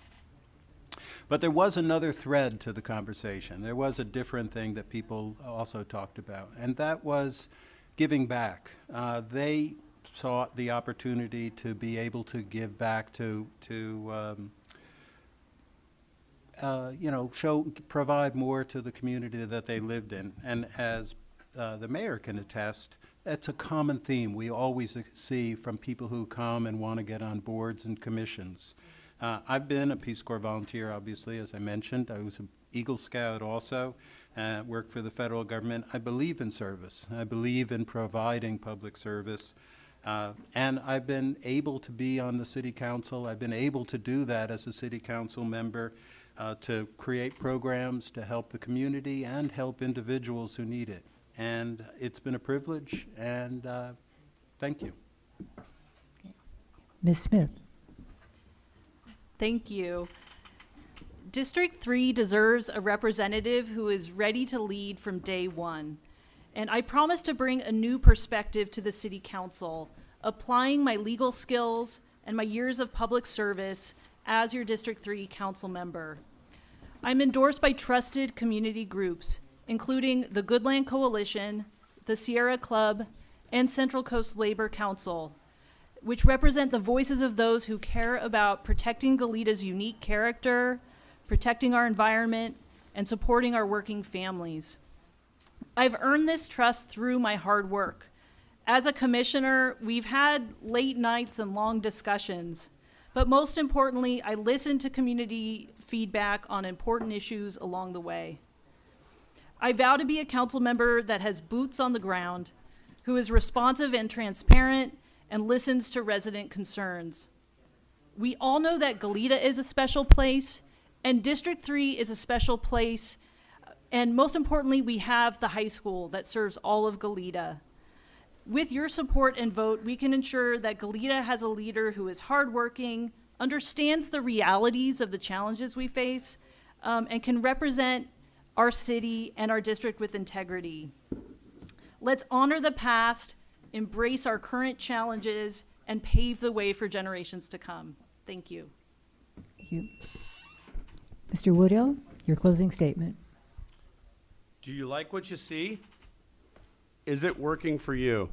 But there was another thread to the conversation. There was a different thing that people also talked about, and that was giving back. They sought the opportunity to be able to give back provide more to the community that they lived in. And as the mayor can attest, it's a common theme we always see from people who come and want to get on boards and commissions. I've been a Peace Corps volunteer, obviously, as I mentioned. I was an Eagle Scout also, worked for the federal government. I believe in service. I believe in providing public service. And I've been able to be on the city council. I've been able to do that as a city council member, to create programs to help the community and help individuals who need it. And it's been a privilege, and thank you. Ms. Smith? Thank you. District 3 deserves a representative who is ready to lead from day one. And I promise to bring a new perspective to the City Council, applying my legal skills and my years of public service as your District 3 council member. I'm endorsed by trusted community groups, including the Goodland Coalition, the Sierra Club, and Central Coast Labor Council, which represent the voices of those who care about protecting Goleta's unique character, protecting our environment, and supporting our working families. I've earned this trust through my hard work. As a commissioner, we've had late nights and long discussions, but most importantly, I listened to community feedback on important issues along the way. I vow to be a council member that has boots on the ground, who is responsive and transparent, and listens to resident concerns. We all know that Goleta is a special place, and District 3 is a special place, and most importantly, we have the high school that serves all of Goleta. With your support and vote, we can ensure that Goleta has a leader who is hardworking, understands the realities of the challenges we face, and can represent our city and our district with integrity. Let's honor the past, embrace our current challenges, and pave the way for generations to come. Thank you. Thank you. Mr. Woodhill, your closing statement. Do you like what you see? Is it working for you?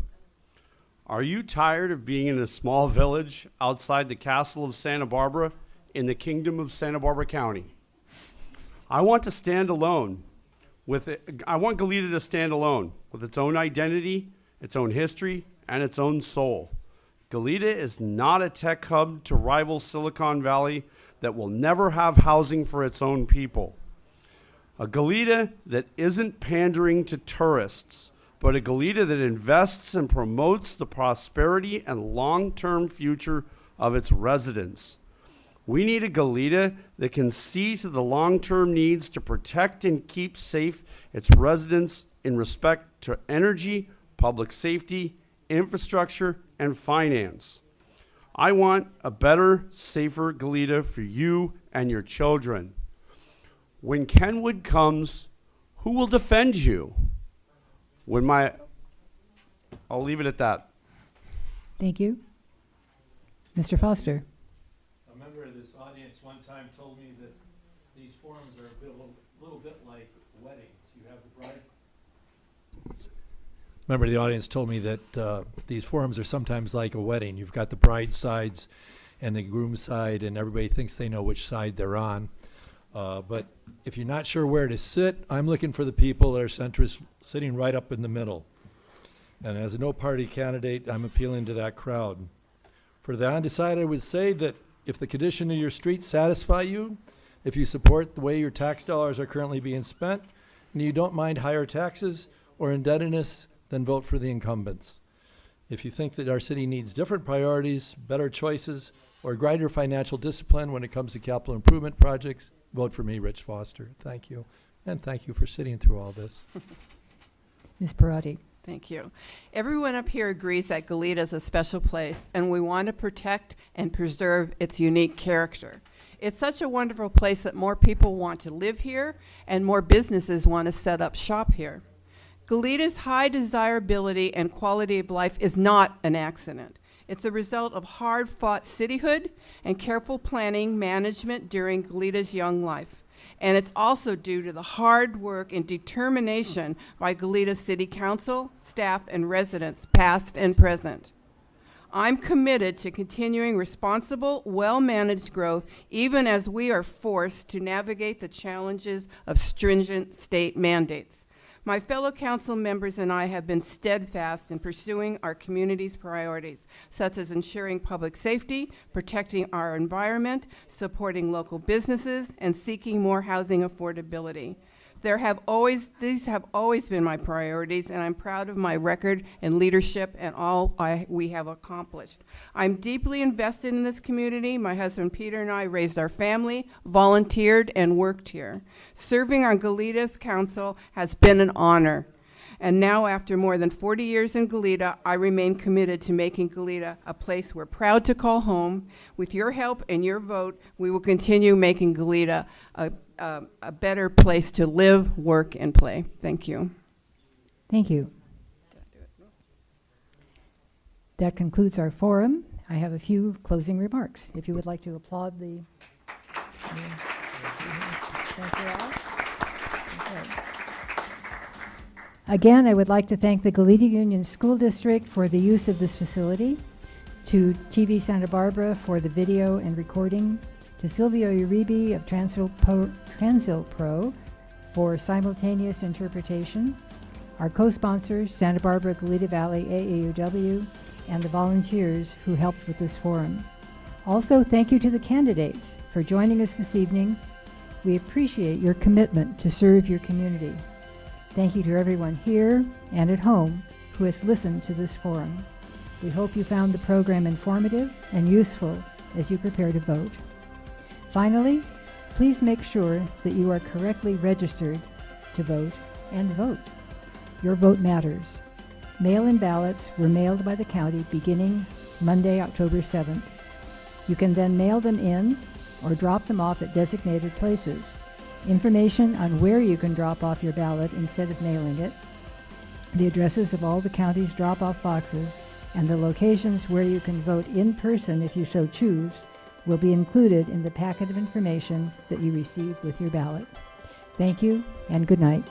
Are you tired of being in a small village outside the castle of Santa Barbara in the kingdom of Santa Barbara County? I want to stand alone with it. I want Goleta to stand alone with its own identity, its own history, and its own soul. Goleta is not a tech hub to rival Silicon Valley that will never have housing for its own people. A Goleta that isn't pandering to tourists, but a Goleta that invests and promotes the prosperity and long-term future of its residents. We need a Goleta that can see to the long-term needs to protect and keep safe its residents in respect to energy, public safety, infrastructure, and finance. I want a better, safer Goleta for you and your children. When Kenwood comes, who will defend you? I'll leave it at that. Thank you. Mr. Foster. A member of this audience one time told me that these forums are a little bit like weddings. You have the bride. Member of the audience told me that these forums are sometimes like a wedding. You've got the bride sides and the groom side, and everybody thinks they know which side they're on. But if you're not sure where to sit, I'm looking for the people that are centrist, sitting right up in the middle. And as a no-party candidate, I'm appealing to that crowd. For the undecided, I would say that if the condition of your streets satisfy you, if you support the way your tax dollars are currently being spent, and you don't mind higher taxes or indebtedness, then vote for the incumbents. If you think that our city needs different priorities, better choices, or greater financial discipline when it comes to capital improvement projects, vote for me, Rich Foster. Thank you. And thank you for sitting through all this. Ms. Parati. Thank you. Everyone up here agrees that Goleta is a special place, and we want to protect and preserve its unique character. It's such a wonderful place that more people want to live here, and more businesses want to set up shop here. Goleta's high desirability and quality of life is not an accident. It's the result of hard-fought cityhood and careful planning management during Goleta's young life. And it's also due to the hard work and determination by Goleta City Council, staff, and residents, past and present. I'm committed to continuing responsible, well-managed growth, even as we are forced to navigate the challenges of stringent state mandates. My fellow council members and I have been steadfast in pursuing our community's priorities, such as ensuring public safety, protecting our environment, supporting local businesses, and seeking more housing affordability. These have always been my priorities, and I'm proud of my record and leadership and all we have accomplished. I'm deeply invested in this community. My husband Peter and I raised our family, volunteered, and worked here. Serving on Goleta's council has been an honor. And now, after more than 40 years in Goleta, I remain committed to making Goleta a place we're proud to call home. With your help and your vote, we will continue making Goleta a better place to live, work, and play. Thank you. Thank you. That concludes our forum. I have a few closing remarks. If you would like to applaud the... Thank you all. Okay. Again, I would like to thank the Goleta Union School District for the use of this facility, to TV Santa Barbara for the video and recording, to Silvio Uribe of Transil Pro for simultaneous interpretation, our co-sponsors, Santa Barbara Goleta Valley AAUW, and the volunteers who helped with this forum. Also, thank you to the candidates for joining us this evening. We appreciate your commitment to serve your community. Thank you to everyone here and at home who has listened to this forum. We hope you found the program informative and useful as you prepare to vote. Finally, please make sure that you are correctly registered to vote and vote. Your vote matters. Mail-in ballots were mailed by the county beginning Monday, October 7th. You can then mail them in or drop them off at designated places. Information on where you can drop off your ballot instead of mailing it, the addresses of all the county's drop-off boxes, and the locations where you can vote in person if you so choose will be included in the packet of information that you receive with your ballot. Thank you and good night.